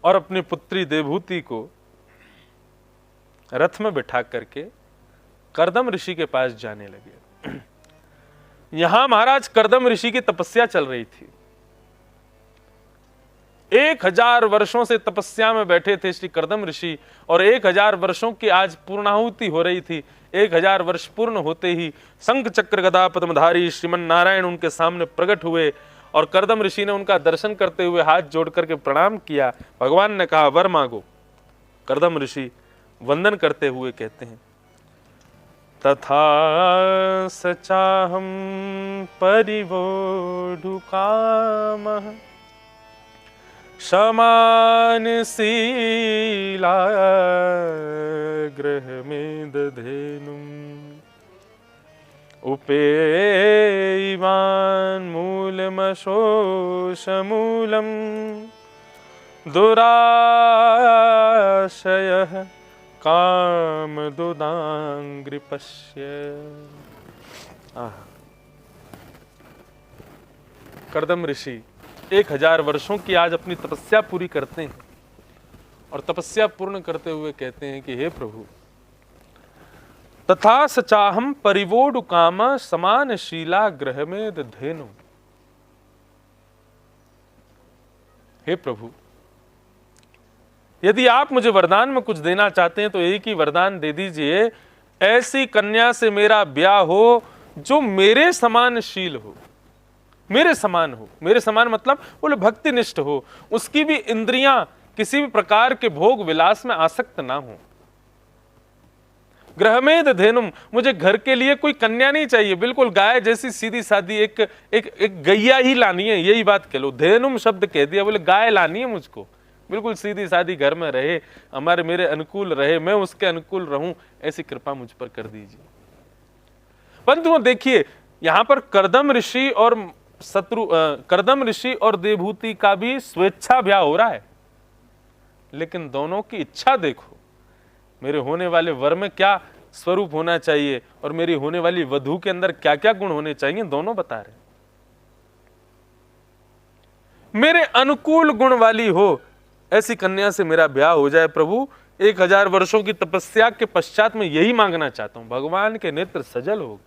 और अपनी पुत्री देवहूति को रथ में बिठा करके कर्दम ऋषि के पास जाने लगे। यहां महाराज कर्दम ऋषि की तपस्या चल रही थी। 1000 वर्षों से तपस्या में बैठे थे श्री कर्दम ऋषि, और 1000 वर्षों की आज पूर्णाहुति हो रही थी। 1000 वर्ष पूर्ण होते ही शंख चक्र गदा पद्मधारी श्रीमन नारायण उनके सामने प्रकट हुए, और कर्दम ऋषि ने उनका दर्शन करते हुए हाथ जोड़ करके प्रणाम किया। भगवान ने कहा वर मांगो। कर्दम ऋषि वंदन करते हुए कहते हैं तथा सचाहम परिवोढु कामः शमानशीला गृहमेदधेनुम् उपेयिमान् मूलमशोषमूलम् दुराशयः कामदुदाङ्घ्रिपश्य। कर्दम ऋषि 1000 वर्षों की आज अपनी तपस्या पूरी करते हैं, और तपस्या पूर्ण करते हुए कहते हैं कि हे प्रभु, तथा सचाहम परिवोढु कामा समानशीला गृहमेद धेनु। हे प्रभु, यदि आप मुझे वरदान में कुछ देना चाहते हैं तो एक ही वरदान दे दीजिए ऐसी कन्या से मेरा ब्याह हो जो मेरे समान शील हो, मेरे समान हो। मेरे समान मतलब बोले भक्तिनिष्ठ हो, उसकी भी इंद्रियां किसी भी प्रकार के भोग विलास में आसक्त ना हो। गृहमेध धेनुम, मुझे घर के लिए कोई कन्या नहीं चाहिए, बिल्कुल गाय जैसी सीधी सादी एक गैया ही लानी है, यही बात कह लो। धेनुम शब्द कह दिया, बोले गाय लानी है मुझको, बिल्कुल सीधी सादी घर में रहे, हमारे मेरे अनुकूल रहे, मैं उसके अनुकूल रहूं, ऐसी कृपा मुझ पर कर दीजिए। परंतु देखिए यहां पर कर्दम ऋषि और कर्दम ऋषि और देवभूति का भी स्वेच्छा ब्याह हो रहा है, लेकिन दोनों की इच्छा देखो, मेरे होने वाले वर में क्या स्वरूप होना चाहिए और मेरी होने वाली वधू के अंदर क्या क्या गुण होने चाहिए, दोनों बता रहे। मेरे अनुकूल गुण वाली हो, ऐसी कन्या से मेरा ब्याह हो जाए प्रभु। 1000 वर्षों की तपस्या के पश्चात मैं यही मांगना चाहता हूं, भगवान के नेत्र सजल हो।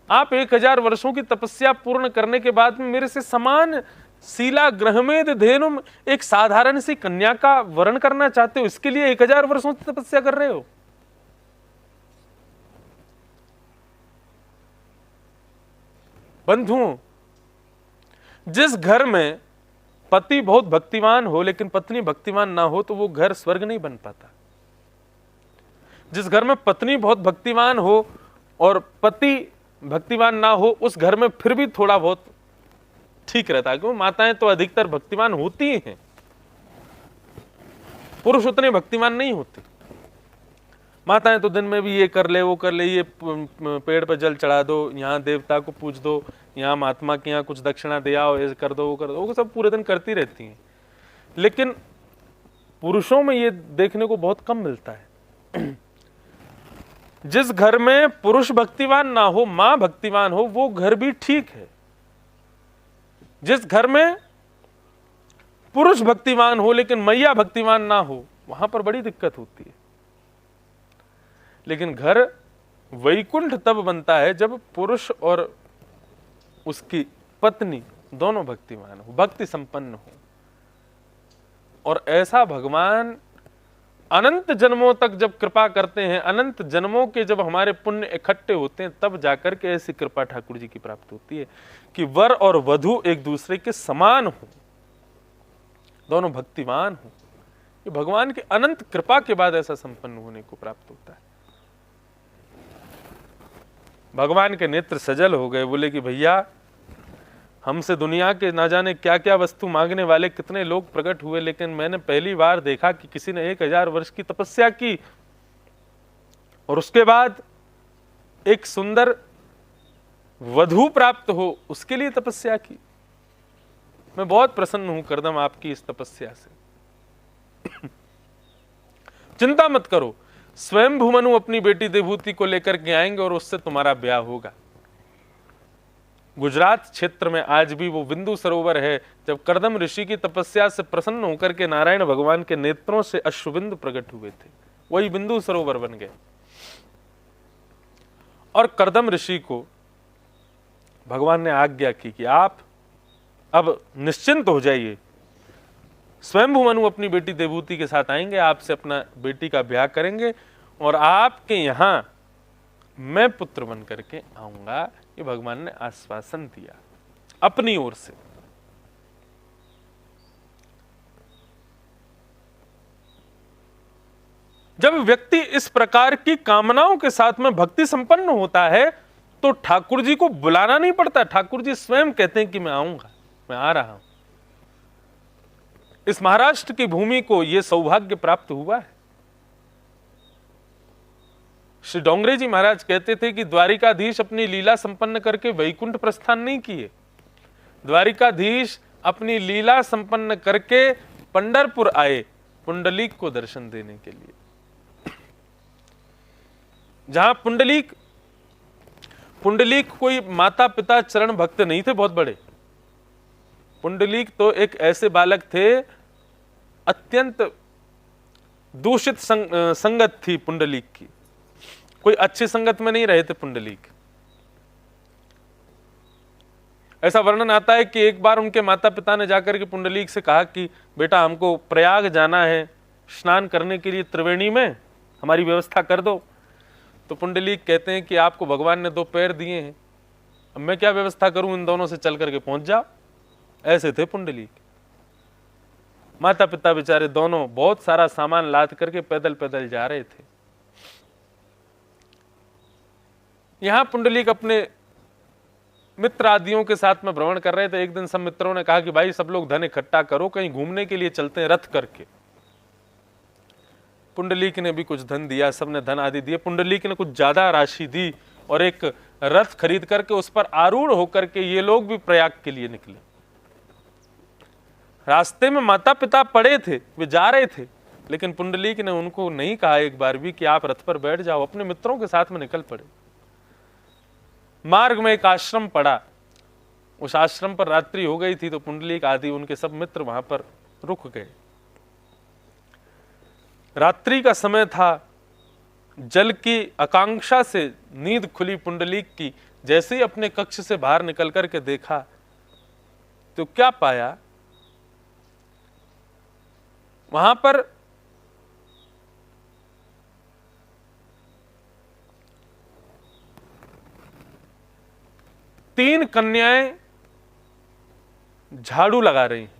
आप 1000 वर्षों की तपस्या पूर्ण करने के बाद में मेरे से समान शीला गृहमेध धेनुम एक साधारण सी कन्या का वर्ण करना चाहते हो, इसके लिए 1000 वर्षों की तपस्या कर रहे हो। बंधुओं, जिस घर में पति बहुत भक्तिमान हो लेकिन पत्नी भक्तिमान ना हो तो वो घर स्वर्ग नहीं बन पाता। जिस घर में पत्नी बहुत भक्तिमान हो और पति भक्तिमान ना हो, उस घर में फिर भी थोड़ा बहुत ठीक रहता है, क्यों? माताएं तो अधिकतर भक्तिमान होती हैं, पुरुष उतने भक्तिमान नहीं होते। माताएं तो दिन में भी ये कर ले वो कर ले, ये पेड़ पर जल चढ़ा दो, यहाँ देवता को पूछ दो, यहाँ महात्मा के यहाँ कुछ दक्षिणा दे आओ, ये कर दो वो कर दो, वो सब पूरे दिन करती रहती हैं। लेकिन पुरुषों में ये देखने को बहुत कम मिलता है। जिस घर में पुरुष भक्तिवान ना हो, मां भक्तिवान हो, वो घर भी ठीक है। जिस घर में पुरुष भक्तिवान हो लेकिन मैया भक्तिवान ना हो, वहां पर बड़ी दिक्कत होती है। लेकिन घर वैकुंठ तब बनता है जब पुरुष और उसकी पत्नी दोनों भक्तिमान हो, भक्ति संपन्न हो। और ऐसा भगवान अनंत जन्मों तक जब कृपा करते हैं, अनंत जन्मों के जब हमारे पुण्य इकट्ठे होते हैं, तब जाकर के ऐसी कृपा ठाकुर जी की प्राप्त होती है कि वर और वधू एक दूसरे के समान हो, दोनों भक्तिमान हो। ये भगवान की अनंत कृपा के बाद ऐसा संपन्न होने को प्राप्त होता है। भगवान के नेत्र सजल हो गए, बोले कि भैया हमसे दुनिया के ना जाने क्या क्या वस्तु मांगने वाले कितने लोग प्रकट हुए, लेकिन मैंने पहली बार देखा कि किसी ने 1000 वर्ष की तपस्या की और उसके बाद एक सुंदर वधू प्राप्त हो, उसके लिए तपस्या की। मैं बहुत प्रसन्न हूं कर्दम आपकी इस तपस्या से। चिंता मत करो, स्वयं भूमनु अपनी बेटी देवभूति को लेकर के आएंगे और उससे तुम्हारा ब्याह होगा। गुजरात क्षेत्र में आज भी वो बिंदु सरोवर है, जब कर्दम ऋषि की तपस्या से प्रसन्न होकर के नारायण भगवान के नेत्रों से अश्रुबिंदु प्रकट हुए थे, वही बिंदु सरोवर बन गए। और कर्दम ऋषि को भगवान ने आज्ञा की कि आप अब निश्चिंत हो जाइए, स्वयं भूमनु अपनी बेटी देवभूति के साथ आएंगे, आपसे अपना बेटी का ब्याह करेंगे और आपके यहां मैं पुत्र बन करके आऊंगा। ये भगवान ने आश्वासन दिया अपनी ओर से। जब व्यक्ति इस प्रकार की कामनाओं के साथ में भक्ति संपन्न होता है तो ठाकुर जी को बुलाना नहीं पड़ता, ठाकुर जी स्वयं कहते हैं कि मैं आऊंगा, मैं आ रहा हूं। इस महाराष्ट्र की भूमि को यह सौभाग्य प्राप्त हुआ है। श्री डोंगरे जी महाराज कहते थे कि द्वारिकाधीश अपनी लीला संपन्न करके वैकुंठ प्रस्थान नहीं किए, द्वारिकाधीश अपनी लीला संपन्न करके पंढरपुर आए पुंडलीक को दर्शन देने के लिए। जहां पुंडलीक कोई माता पिता चरण भक्त नहीं थे बहुत बड़े, पुंडलीक तो एक ऐसे बालक थे, अत्यंत दूषित संगत थी पुंडलीक की, कोई अच्छी संगत में नहीं रहे थे पुंडलीक। ऐसा वर्णन आता है कि एक बार उनके माता पिता ने जाकर के पुंडलीक से कहा कि बेटा हमको प्रयाग जाना है स्नान करने के लिए त्रिवेणी में, हमारी व्यवस्था कर दो। तो पुंडलीक कहते हैं कि आपको भगवान ने 2 पैर दिए हैं, अब मैं क्या व्यवस्था करूं, इन दोनों से चल करके पहुंच जाओ। ऐसे थे पुंडलीक। माता पिता बेचारे दोनों बहुत सारा सामान लाद करके पैदल पैदल जा रहे थे। यहां पुंडलीक अपने मित्र आदियों के साथ में भ्रमण कर रहे थे। एक दिन सब मित्रों ने कहा कि भाई सब लोग धन इकट्ठा करो, कहीं घूमने के लिए चलते हैं रथ करके। पुंडलीक ने भी कुछ धन दिया, सबने धन आदि दिए। पुंडलीक ने कुछ ज्यादा राशि दी और एक रथ खरीद करके उस पर आरूढ़ होकर के ये लोग भी प्रयाग के लिए निकले। रास्ते में माता पिता पड़े थे, वे जा रहे थे, लेकिन पुंडलीक ने उनको नहीं कहा एक बार भी कि आप रथ पर बैठ जाओ, अपने मित्रों के साथ में निकल पड़े। मार्ग में एक आश्रम पड़ा, उस आश्रम पर रात्रि हो गई थी, तो पुंडलीक आदि उनके सब मित्र वहां पर रुक गए। रात्रि का समय था, जल की आकांक्षा से नींद खुली पुंडलीक की। जैसे ही अपने कक्ष से बाहर निकल करके देखा तो क्या पाया, वहां पर तीन कन्याएं झाड़ू लगा रही हैं,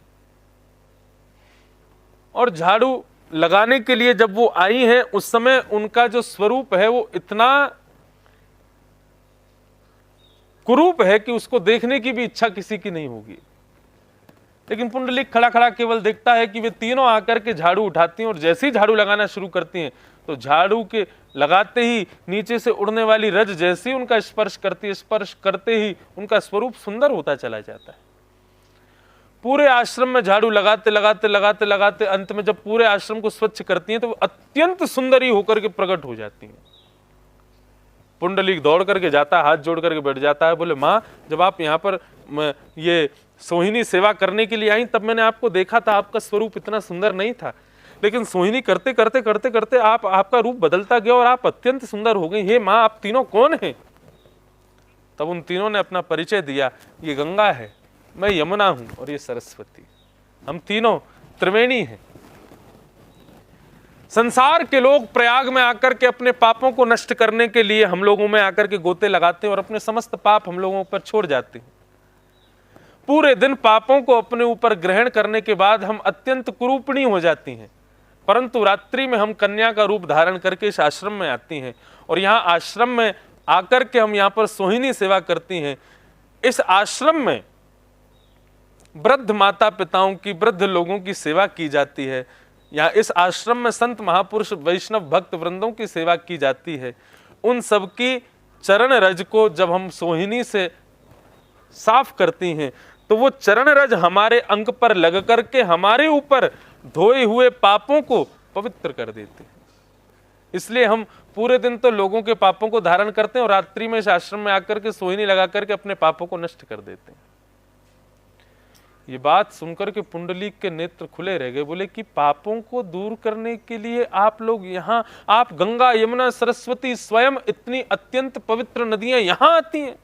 और झाड़ू लगाने के लिए जब वो आई हैं उस समय उनका जो स्वरूप है वो इतना कुरूप है कि उसको देखने की भी इच्छा किसी की नहीं होगी। लेकिन पुंडलीक खड़ा खड़ा केवल देखता है कि वे तीनों आकर के झाड़ू उठाती हैं, और जैसे ही झाड़ू लगाना शुरू करती हैं तो झाड़ू के लगाते ही नीचे से उड़ने वाली रज जैसे ही उनका स्पर्श करती है, स्पर्श करते ही उनका स्वरूप सुंदर होता चला जाता है। पूरे आश्रम में झाड़ू लगाते लगाते लगाते लगाते अंत में जब पूरे आश्रम को स्वच्छ करती हैं तो वो अत्यंत सुंदरी होकर के प्रकट हो जाती हैं। पुंडलीक दौड़ करके जाता है, हाथ जोड़ करके बैठ जाता है, बोले माँ जब आप यहाँ पर ये सोहिनी सेवा करने के लिए आई तब मैंने आपको देखा था, आपका स्वरूप इतना सुंदर नहीं था, लेकिन सोहिनी करते करते करते करते आपका रूप बदलता गया और आप अत्यंत सुंदर हो गई। हे माँ आप तीनों कौन हैं? तब उन तीनों ने अपना परिचय दिया, ये गंगा है, मैं यमुना हूं और ये सरस्वती, हम तीनों त्रिवेणी हैं। संसार के लोग प्रयाग में आकर के अपने पापों को नष्ट करने के लिए हम लोगों में आकर के गोते लगाते हैं और अपने समस्त पाप हम लोगों पर छोड़ जाते हैं। पूरे दिन पापों को अपने ऊपर ग्रहण करने के बाद हम अत्यंत कुरूपणी हो जाती हैं, परंतु रात्रि में हम कन्या का रूप धारण करके इस आश्रम में आती हैं और यहाँ आश्रम में आकर के हम यहाँ पर सोहिनी सेवा करती हैं। इस आश्रम में वृद्ध माता पिताओं की, वृद्ध लोगों की सेवा की जाती है। यहाँ इस आश्रम में संत महापुरुष वैष्णव भक्त वृंदों की सेवा की जाती है। उन सब की चरण रज को जब हम सोहिनी से साफ करती हैं तो वो चरण रज हमारे अंग पर लग करके हमारे ऊपर धोए हुए पापों को पवित्र कर देते हैं। इसलिए हम पूरे दिन तो लोगों के पापों को धारण करते हैं और रात्रि में इस आश्रम में आकर के सोहिनी लगा करके अपने पापों को नष्ट कर देते हैं। ये बात सुनकर के पुंडलीक के नेत्र खुले रह गए। बोले कि पापों को दूर करने के लिए आप लोग यहाँ, आप गंगा यमुना सरस्वती स्वयं इतनी अत्यंत पवित्र नदियां यहां आती हैं,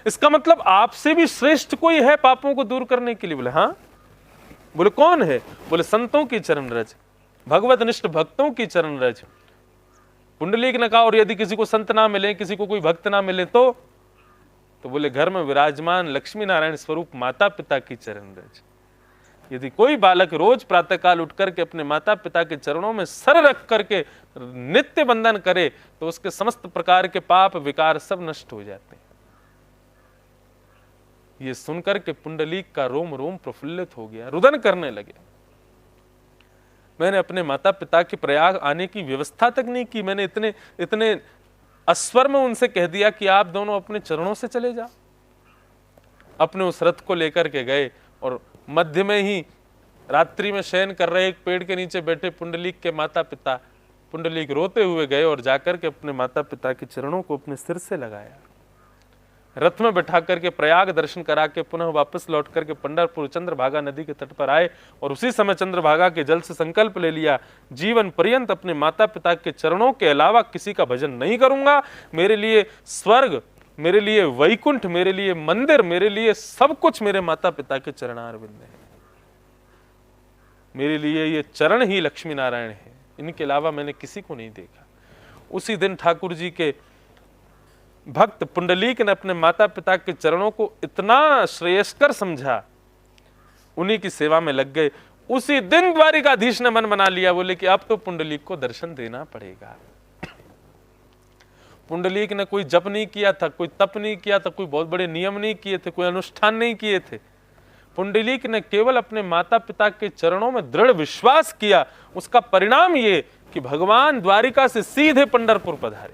इसका मतलब आपसे भी श्रेष्ठ कोई है पापों को दूर करने के लिए? बोले हाँ। बोले कौन है? बोले संतों की चरण रज, भगवत निष्ठ भक्तों की चरण रज। पुंडलीक ने कहा और यदि किसी को संत ना मिले, किसी को कोई भक्त ना मिले तो बोले घर में विराजमान लक्ष्मी नारायण स्वरूप माता पिता की चरण रज। यदि कोई बालक रोज प्रातःकाल उठ करके अपने माता पिता के चरणों में सर रख करके नित्य वंदन करे तो उसके समस्त प्रकार के पाप विकार सब नष्ट हो जाते हैं। ये सुनकर के पुंडलीक का रोम रोम प्रफुल्लित हो गया, रुदन करने लगे। मैंने अपने माता पिता के प्रयाग आने की व्यवस्था तक नहीं की, मैंने इतने अस्वर में उनसे कह दिया कि आप दोनों अपने चरणों से चले जाओ। अपने उस रथ को लेकर के गए और मध्य में ही रात्रि में शयन कर रहे एक पेड़ के नीचे बैठे पुंडलीक के माता पिता, पुंडलीक रोते हुए गए और जाकर के अपने माता पिता के चरणों को अपने सिर से लगाया। रथ में बैठा करके प्रयाग दर्शन करा के पुनः वापस लौट करके पंढरपुर चंद्रभागा नदी के तट पर आए और उसी समय चंद्रभागा के जल से संकल्प ले लिया, जीवन पर्यंत अपने माता पिता के चरणों के अलावा किसी का भजन नहीं करूंगा। मेरे लिए स्वर्ग, मेरे लिए वैकुंठ, मेरे लिए मंदिर, मेरे लिए सब कुछ मेरे माता पिता के चरणारविंद है। मेरे लिए ये चरण ही लक्ष्मी नारायण है। इनके अलावा मैंने किसी को नहीं देखा। उसी दिन ठाकुर जी के भक्त पुंडलीक ने अपने माता पिता के चरणों को इतना श्रेयस्कर समझा, उन्हीं की सेवा में लग गए। उसी दिन द्वारिकाधीश ने मन बना लिया, बोले कि अब तो पुंडलीक को दर्शन देना पड़ेगा। पुंडलीक ने कोई जप नहीं किया था, कोई तप नहीं किया था, कोई बहुत बड़े नियम नहीं किए थे, कोई अनुष्ठान नहीं किए थे। पुंडलीक ने केवल अपने माता पिता के चरणों में दृढ़ विश्वास किया। उसका परिणाम ये कि भगवान द्वारिका से सीधे पंढरपुर पधारे।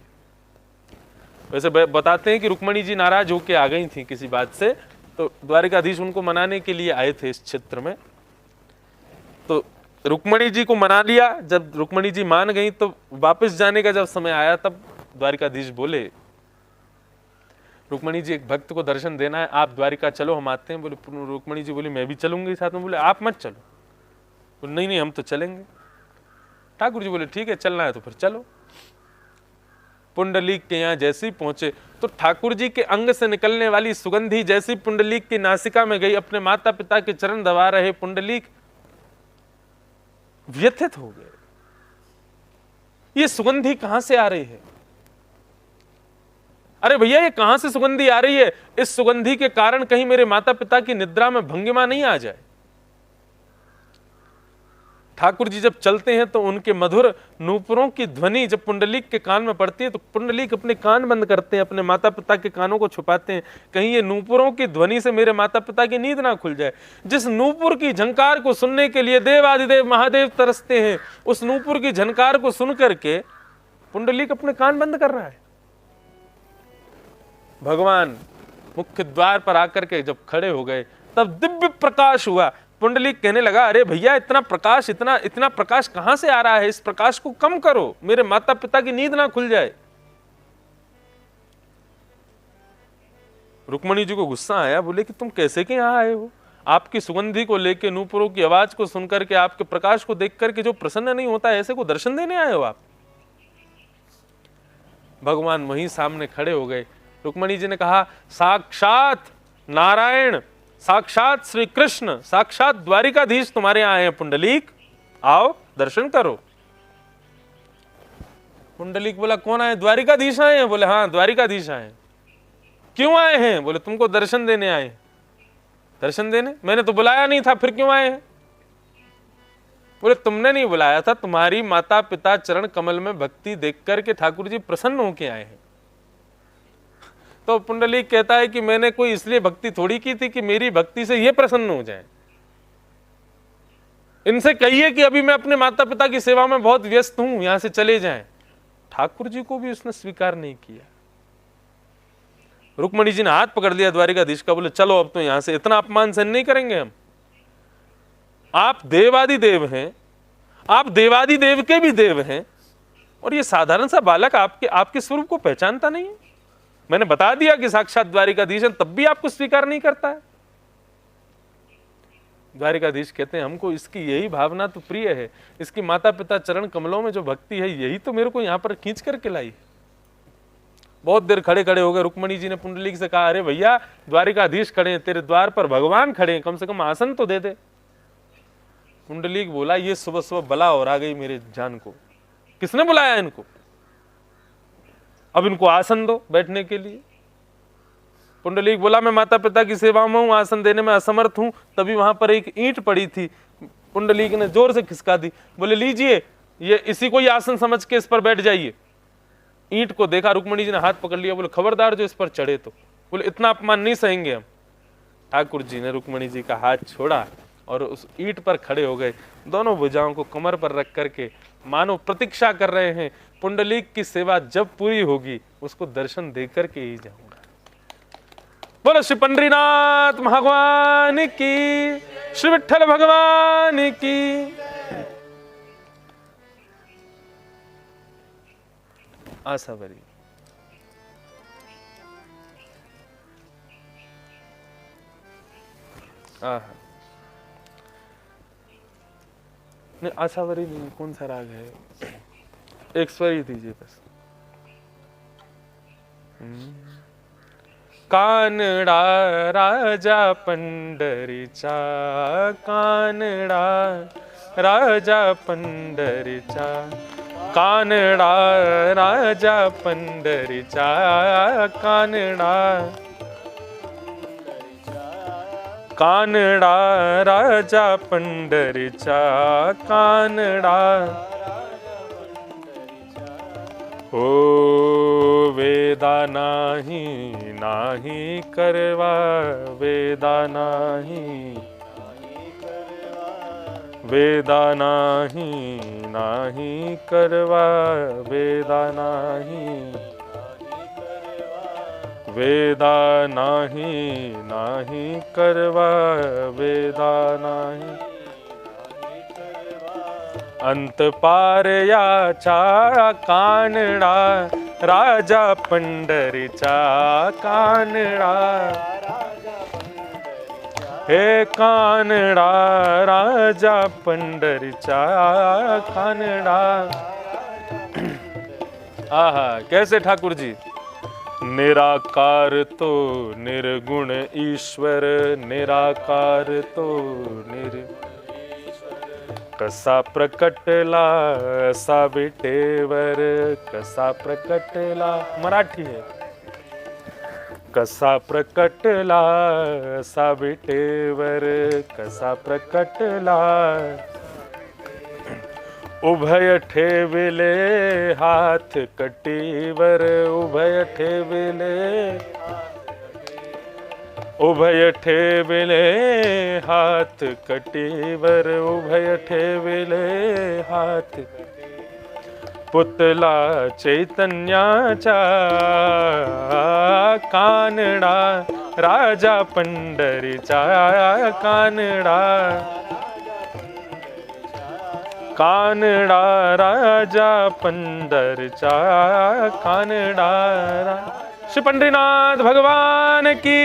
वैसे बताते हैं कि रुक्मणी जी नाराज होकर आ गई थी किसी बात से, तो द्वारिकाधीश उनको मनाने के लिए आए थे इस क्षेत्र में। तो रुक्मणी जी को मना लिया। जब रुक्मणी जी मान गई तो वापस जाने का जब समय आया तब द्वारिकाधीश बोले, रुक्मणी जी एक भक्त को दर्शन देना है, आप द्वारिका चलो, हम आते हैं। बोले रुक्मणी जी बोली मैं भी चलूंगी साथ में। बोले आप मत चलो। बोले नहीं नहीं हम तो चलेंगे। ठाकुर जी बोले ठीक है चलना है तो फिर चलो। पुंडलीक के यहाँ जैसे ही पहुंचे तो ठाकुर जी के अंग से निकलने वाली सुगंधी जैसी पुंडलीक की नासिका में गई, अपने माता पिता के चरण दबा रहे पुंडलीक व्यथित हो गए। ये सुगंधी कहां से आ रही है? अरे भैया ये कहां से सुगंधी आ रही है? इस सुगंधी के कारण कहीं मेरे माता पिता की निद्रा में भंगिमा नहीं आ जाए। ठाकुर जी जब चलते हैं तो उनके मधुर नूपुरों की ध्वनि जब पुंडलीक के कान में पड़ती है तो पुंडलीक अपने कान बंद करते हैं, अपने माता पिता के कानों को छुपाते हैं, कहीं ये नूपुरों की ध्वनि से मेरे माता पिता की नींद ना खुल जाए। जिस नूपुर की झंकार को सुनने के लिए देवादिदेव महादेव तरसते हैं, उस नूपुर की झंकार को सुन करके पुंडलीक अपने कान बंद कर रहा है। भगवान मुख्य द्वार पर आकर के जब खड़े हो गए तब दिव्य प्रकाश हुआ। पुंडलीक कहने लगा अरे भैया इतना प्रकाश, इतना प्रकाश कहां से आ रहा है? इस प्रकाश को कम करो, मेरे माता पिता की नींद ना खुल जाए। रुक्मणी जी को गुस्सा आया, बोले कि तुम कैसे के यहां आए हो? आपकी सुगंधी को लेके, नूपुरों की आवाज को सुनकर के, आपके प्रकाश को देख करके जो प्रसन्न नहीं होता ऐसे को दर्शन देने आए हो आप? भगवान वहीं सामने खड़े हो गए। रुक्मणी जी ने कहा साक्षात नारायण, साक्षात श्री कृष्ण, साक्षात द्वारिकाधीश तुम्हारे यहाँ आए हैं पुंडलीक, आओ दर्शन करो। पुंडलीक बोला कौन आए? द्वारिकाधीश आए हैं। बोले हाँ द्वारिकाधीश आए हैं। क्यों आए हैं? बोले तुमको दर्शन देने आए। दर्शन देने? मैंने तो बुलाया नहीं था, फिर क्यों आए हैं? बोले तुमने नहीं बुलाया था, तुम्हारी माता पिता चरण कमल में भक्ति देख करके ठाकुर जी प्रसन्न होके आए हैं। तो पुंडलीक कहता है कि मैंने कोई इसलिए भक्ति थोड़ी की थी कि मेरी भक्ति से ये प्रसन्न हो जाए। इनसे कहिए कि अभी मैं अपने माता पिता की सेवा में बहुत व्यस्त हूं, यहां से चले जाएं। ठाकुर जी को भी उसने स्वीकार नहीं किया। रुक्मणी जी ने हाथ पकड़ लिया द्वारिकाधीश का, बोले चलो अब तो यहां से, इतना अपमान सहन नहीं करेंगे हम। आप देवादि देव हैं, आप देवादि देव के भी देव हैं, और ये साधारण सा बालक आपके स्वरूप को पहचानता नहीं है। मैंने बता दिया कि साक्षात द्वारिकाधीश है, तब भी आपको स्वीकार नहीं करता है। द्वारिकाधीश कहते हैं हमको इसकी यही भावना तो प्रिय है, इसकी माता पिता चरण कमलों में जो भक्ति है यही तो मेरे को यहां पर खींच करके लाई है। बहुत देर खड़े खड़े हो गए। रुक्मणी जी ने पुंडलीक से कहा अरे भैया द्वारिकाधीश खड़े हैं, तेरे द्वार पर भगवान खड़े हैं, कम से कम आसन तो दे दे। पुंडलीक बोला ये सुबह सुबह बला और आ गई मेरे जान को, किसने बुलाया इनको? अब इनको आसन दो बैठने के लिए। पुंडलीक बोला मैं माता पिता की सेवा में हूं, आसन देने में असमर्थ हूं। तभी वहां पर एक ईंट पड़ी थी, पुंडलीक ने जोर से खिसका दी। बोले लीजिए, ये इसी को ही आसन समझ के इस पर बैठ जाइए। ईंट को देखा, रुक्मणी जी ने हाथ पकड़ लिया, बोले खबरदार जो इस पर चढ़े तो। बोले इतना अपमान नहीं सहेंगे हम। ठाकुर जी ने रुक्मणी जी का हाथ छोड़ा और उस ईंट पर खड़े हो गए। दोनों भुजाओं को कमर पर रख करके मानो प्रतीक्षा कर रहे हैं, पुंडलीक की सेवा जब पूरी होगी उसको दर्शन देकर के ही जाऊंगा। बोलो श्री पंडरीनाथ भगवान की, श्री विठ्ठल भगवान की। आशा बरी नहीं, आशावरी नहीं, कौन सा राग है? एक स्वर ही दीजिए बस। कानडा राजा पंढरीचा, कानडा राजा पंढरीचा, कानडा राजा पंढरीचा, कानडा, कानडा राजा पंढरीचा, कानडा. हो वेदा नाही नाही करवा, वेदा नाही, वेदा नाही नाही करवा, वेदा नाही, वेदा नाही नाही करवा, वेदा नाही. अंत पार याचा कानडा राजा पंढरीचा, कानडा. हे कानडा राजा पंढरीचा, कानडा. आहा, कैसे ठाकुर जी. निराकार तो निर्गुण ईश्वर, निराकार तो कसा प्रकटला असा विटेवर, कसा प्रकटला. मराठी है. कसा प्रकटला असा विटेवर, कसा प्रकटला. उभय ठेविले हात कटीवर, उभय ठेविले, उभय ठेविले हात कटीवर, उभय ठेविले हात. पुतला चैतन्याचा, कानडा राजा पंढरीचा, कानडा, कानडा राजा पंढरीचा, कानडा. श्री पंढरीनाथ भगवान की.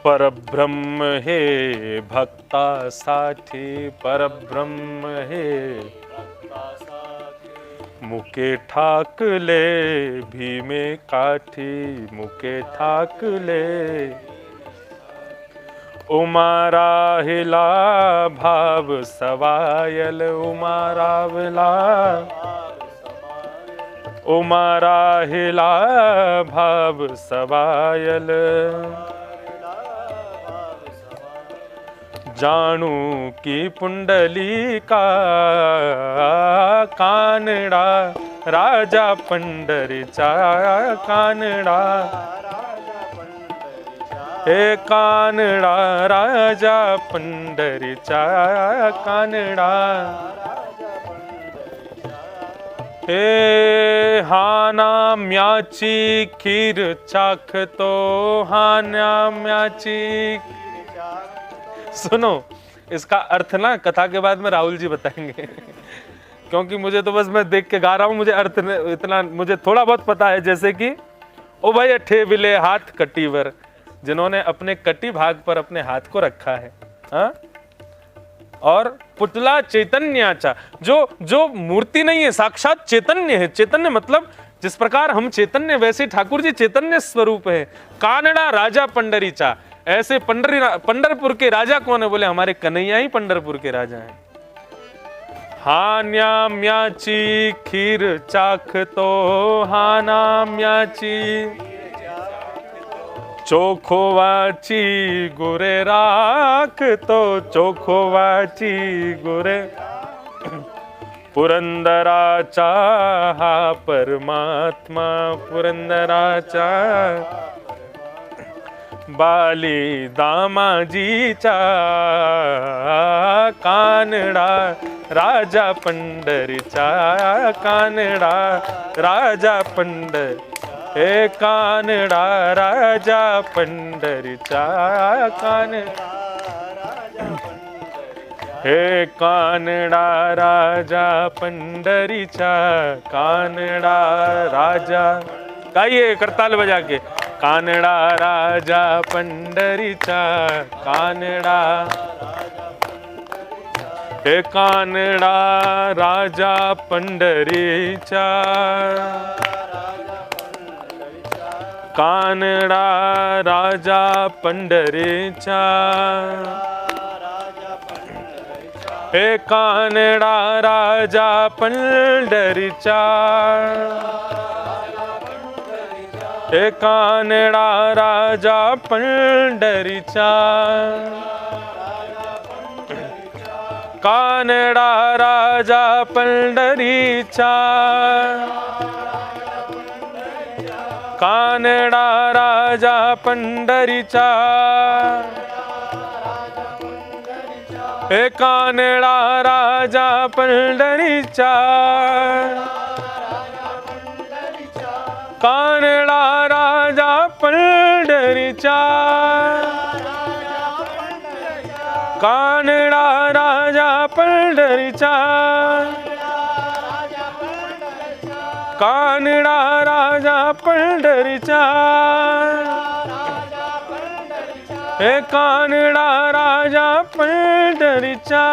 परब्रह्म हे भक्तासाठी, परब्रह्म हे मुके ठाकले भीमे काठी, मुके ठाकले. उमा राहिला भाव सवायल, उमा रावला, उमा राहिला भाव सवायल. जानू की पुंडली का, कानडा राजा पंढरीचा, कानडा. हे कानडा राजा पंढरीचा, कानडा. हे हानाम्याची खीर चाखतो, हानाम्याची. सुनो, इसका अर्थ ना कथा के बाद में राहुल जी बताएंगे क्योंकि मुझे तो बस मैं देख के गा रहा हूँ, मुझे अर्थ इतना मुझे थोड़ा बहुत पता है. जैसे कि उभय ठेविले हाथ कटीवर, जिन्होंने अपने कटी भाग पर अपने हाथ को रखा है. हाँ? और पुतला चैतन्याचा, जो मूर्ति नहीं है, साक्षात चैतन्य है. चैतन्य मतलब जिस प्रकार हम चैतन्य, वैसे ठाकुर जी चैतन्य स्वरूप है. कानडा राजा पंढरीचा, ऐसे पंढरपुर के राजा कौन है? बोले हमारे कन्हैया ही पंढरपुर के राजा हैं. हान्याम्याची खीर चाखतो, हानाम्याची चोखोवाची गुरे राखतो, चोखोवाची गुरे. पुरंदराचा हा परमात्मा, पुरंदराचा. बाली दामाजीचा, कानडा राजा पंढरीचा, कानडा राजा पंढर. हे कानडा राजा पंढरीचा, कानडा. हे कानडा राजा पंढरीचा, कानडा राजा, गाइए करताल बजा के, कानडा राजा पंढरीचा, कानडा, हे कानडा राजा पंढरीचा, कानडा राजा पंढरीचा, हे कानडा राजा पंढरीचा, हे कानडा राजा पंढरीचा, कानडा राजा पंढरीचा, कानडा राजा पंढरीचा, हे कानडा राजा पंढरीचा, कानडा राजा पंढरीचा, कानडा राजा पंढरीचा, कानडा राजा पंढरीचा, हे कानडा राजा पंढरीचा,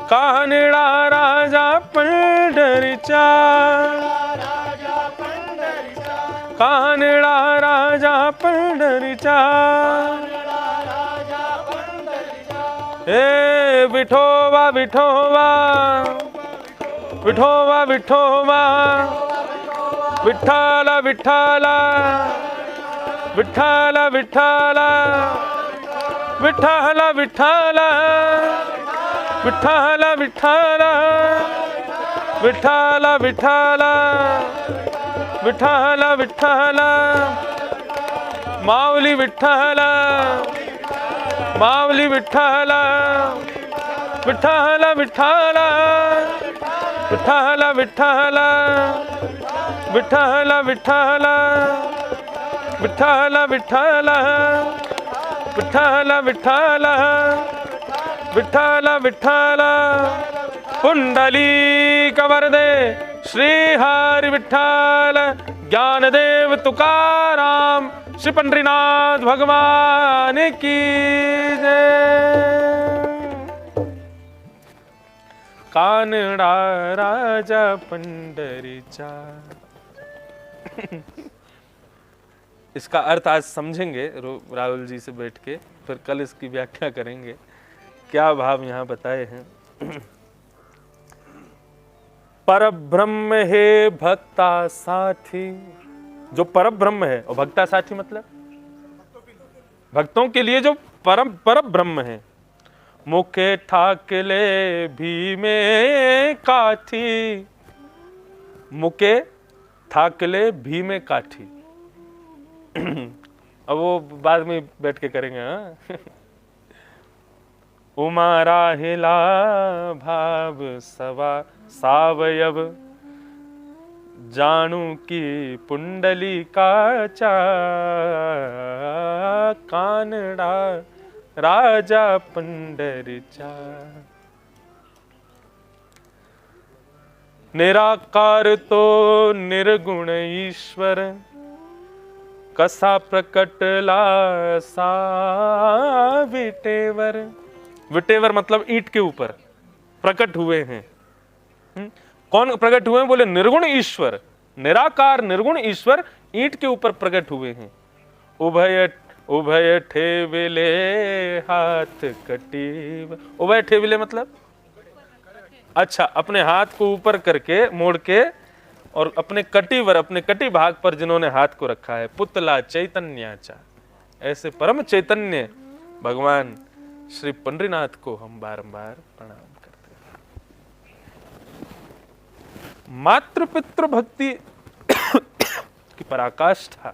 कानडा राजा पंढरीचा, कानडा राजा पंढरीचा, हे विठोबा विठोबा, विठोबा विठोबा, विठ्ठल विठ्ठल, विठ्ठल विठ्ठल, विठ्ठल विठ्ठल, विठ्ठल विठ्ठल, विठ्ठल विठ्ठल, विठ्ठल विठ्ठल, माऊली विठ्ठल, माऊली विठ्ठल, विठ्ठल विठ्ठल, विठ्ठल विठ्ठल, विठ्ठल विठ्ठल, विठ्ठल विठ्ठल, विठ्ठल विठ्ठल, विठ्ठल विठ्ठल, पुंडलीक वरदे श्री हरि विठ्ठल, ज्ञानदेव तुकाराम, श्री पंढरीनाथ भगवान की जय। कानडा राजा पंढरीचा। इसका अर्थ आज समझेंगे राहुल जी से बैठ के, फिर कल इसकी व्याख्या करेंगे क्या भाव यहाँ बताए हैं। परब्रह्म है भक्ता साथी, जो परब्रह्म है, और भक्ता साथी मतलब भक्तों के लिए जो परब्रह्म है। मुखे ठाकले भीमे काठी, मुके ठाकले भीमे काठी। अब वो बाद में बैठ के करेंगे। हाँ उमा राहिला भाव सवा सावयव, जानू की पुंडली काचा, कानडा राजा पंढरीचा। निराकार तो निर्गुण ईश्वर, कसा प्रकटला सा विटेवर। विटेवर मतलब ईंट के ऊपर प्रकट हुए हैं। कौन प्रकट हुए हैं? बोले निर्गुण ईश्वर, निराकार निर्गुण ईश्वर ईंट के ऊपर प्रकट हुए हैं। उभय उभय ठेविले हाथ कटीव। उभय ठेविले मतलब अच्छा, अपने हाथ को ऊपर करके मोड़ के और अपने कटीवर, अपने कटी भाग पर जिन्होंने हाथ को रखा है। पुतला चैतन्याचा, ऐसे परम चैतन्य भगवान श्री पंढरीनाथ को हम बारंबार प्रणाम करते हैं। मातृ पितृ भक्ति की पराकाष्ठा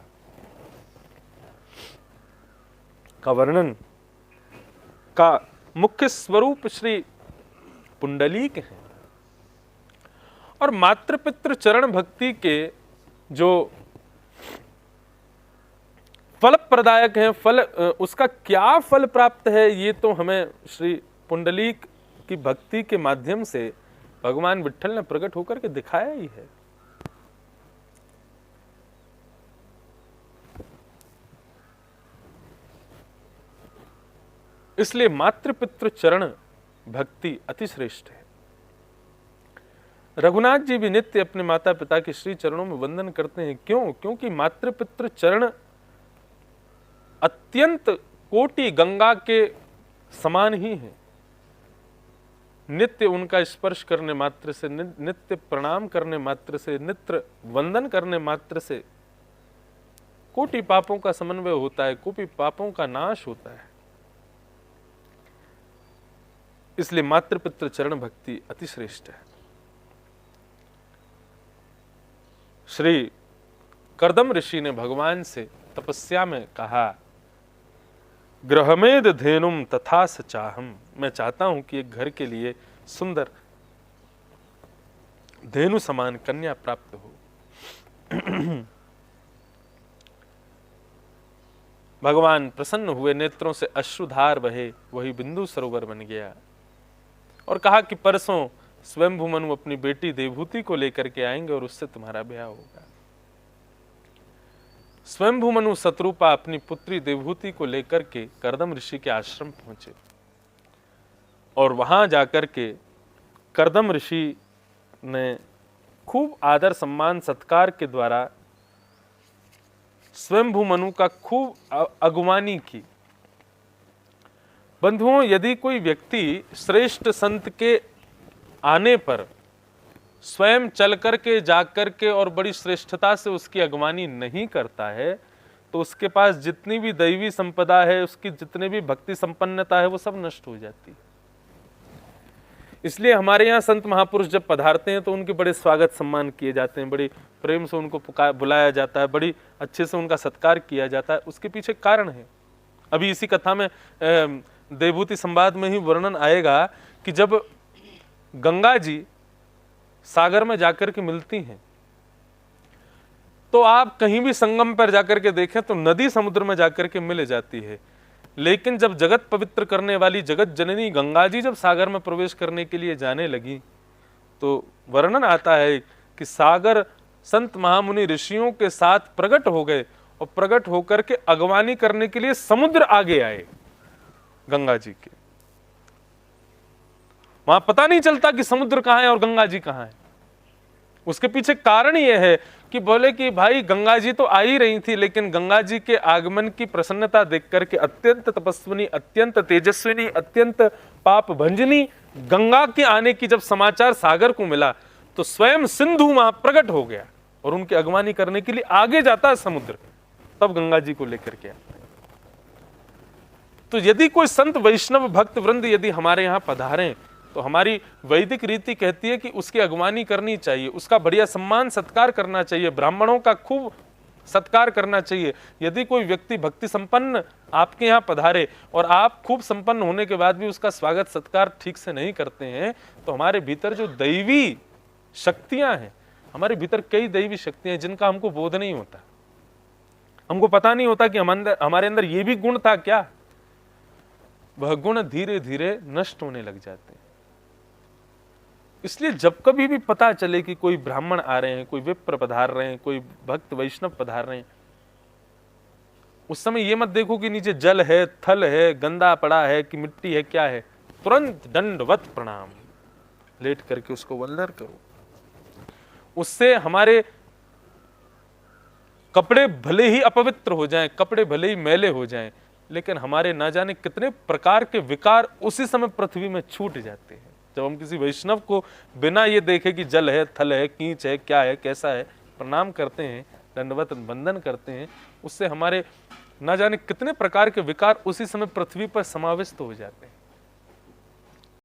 का वर्णन का मुख्य स्वरूप श्री पुंडलीक है। और मातृ पितृ चरण भक्ति के जो फल प्रदायक हैं, फल उसका क्या फल प्राप्त है ये तो हमें श्री पुंडलीक की भक्ति के माध्यम से भगवान विट्ठल ने प्रकट होकर के दिखाया ही है। इसलिए मातृपितृ चरण भक्ति अति श्रेष्ठ है। रघुनाथ जी भी नित्य अपने माता पिता के श्री चरणों में वंदन करते हैं। क्यों? क्योंकि मातृपितृ चरण अत्यंत कोटि गंगा के समान ही है। नित्य उनका स्पर्श करने मात्र से, नित्य प्रणाम करने मात्र से, नित्य वंदन करने मात्र से कोटि पापों का समन्वय होता है, कोटि पापों का नाश होता है। इसलिए मातृपितृ चरण भक्ति अति श्रेष्ठ है। श्री कर्दम ऋषि ने भगवान से तपस्या में कहा, गृहमेद धेनुम तथा सचाहम, मैं चाहता हूं कि एक घर के लिए सुंदर धेनु समान कन्या प्राप्त हो। भगवान प्रसन्न हुए, नेत्रों से अश्रुधार बहे, वही बिंदु सरोवर बन गया और कहा कि परसों स्वयंभू मनु अपनी बेटी देवहूति को लेकर के आएंगे और उससे तुम्हारा ब्याह होगा। स्वयंभू मनु शत्रुपा अपनी पुत्री देवहूति को लेकर के कर्दम ऋषि के आश्रम पहुंचे और वहां जाकर के कर्दम ऋषि ने खूब आदर सम्मान सत्कार के द्वारा स्वयंभू मनु का खूब अगुवानी की। बंधुओं, यदि कोई व्यक्ति श्रेष्ठ संत के आने पर स्वयं चल करके जाकर के और बड़ी श्रेष्ठता से उसकी अगवानी नहीं करता है तो उसके पास जितनी भी दैवी संपदा है, उसकी जितनी भी भक्ति संपन्नता है, वो सब नष्ट हो जाती है। इसलिए हमारे यहाँ संत महापुरुष जब पधारते हैं तो उनके बड़े स्वागत सम्मान किए जाते हैं, बड़ी प्रेम से उनको बुलाया जाता है, बड़ी अच्छे से उनका सत्कार किया जाता है। उसके पीछे कारण है। अभी इसी कथा में देवहूति संवाद में ही वर्णन आएगा कि जब गंगा जी सागर में जाकर के मिलती हैं तो आप कहीं भी संगम पर जाकर के देखें तो नदी समुद्र में जाकर के मिल जाती है, लेकिन जब जगत पवित्र करने वाली जगत जननी गंगा जी जब सागर में प्रवेश करने के लिए जाने लगी तो वर्णन आता है कि सागर संत महामुनि ऋषियों के साथ प्रकट हो गए और प्रकट होकर के अगवानी करने के लिए समुद्र आगे आए गंगा जी के। वहां पता नहीं चलता कि समुद्र कहां है और गंगा जी कहां है। उसके पीछे कारण यह है कि बोले कि भाई गंगा जी तो आ ही रही थी, लेकिन गंगा जी के आगमन की प्रसन्नता देख करके अत्यंत तपस्विनी, अत्यंत तेजस्विनी, अत्यंत पाप भंजनी गंगा के आने की जब समाचार सागर को मिला तो स्वयं सिंधु वहां प्रकट हो गया और उनकी अगवानी करने के लिए आगे जाता है समुद्र, तब गंगा जी को लेकर के आता है। तो यदि कोई संत वैष्णव भक्त वृंद यदि हमारे यहाँ पधारें तो हमारी वैदिक रीति कहती है कि उसकी अगवानी करनी चाहिए, उसका बढ़िया सम्मान सत्कार करना चाहिए, ब्राह्मणों का खूब सत्कार करना चाहिए। यदि कोई व्यक्ति भक्ति संपन्न आपके यहाँ पधारे और आप खूब संपन्न होने के बाद भी उसका स्वागत सत्कार ठीक से नहीं करते हैं तो हमारे भीतर जो दैवी शक्तियां हैं, हमारे भीतर कई दैवी शक्तियां हैं जिनका हमको बोध नहीं होता, हमको पता नहीं होता कि हमारे अंदर ये भी गुण था क्या। वह गुण धीरे धीरे नष्ट होने लग जाते हैं। इसलिए जब कभी भी पता चले कि कोई ब्राह्मण आ रहे हैं, कोई विप्र पधार रहे हैं, कोई भक्त वैष्णव पधार रहे हैं, उस समय ये मत देखो कि नीचे जल है, थल है, गंदा पड़ा है कि मिट्टी है, क्या है। तुरंत दंडवत प्रणाम लेट करके उसको वंदन करो। उससे हमारे कपड़े भले ही अपवित्र हो जाएं, कपड़े भले ही मैले हो जाएं, लेकिन हमारे ना जाने कितने प्रकार के विकार उसी समय पृथ्वी में छूट जाते हैं। जब हम किसी वैष्णव को बिना ये देखे कि जल है, थल है, कींच है, क्या है, कैसा है, प्रणाम करते हैं, दंडवत वंदन करते हैं, उससे हमारे ना जाने कितने प्रकार के विकार उसी समय पृथ्वी पर समाविष्ट हो जाते हैं।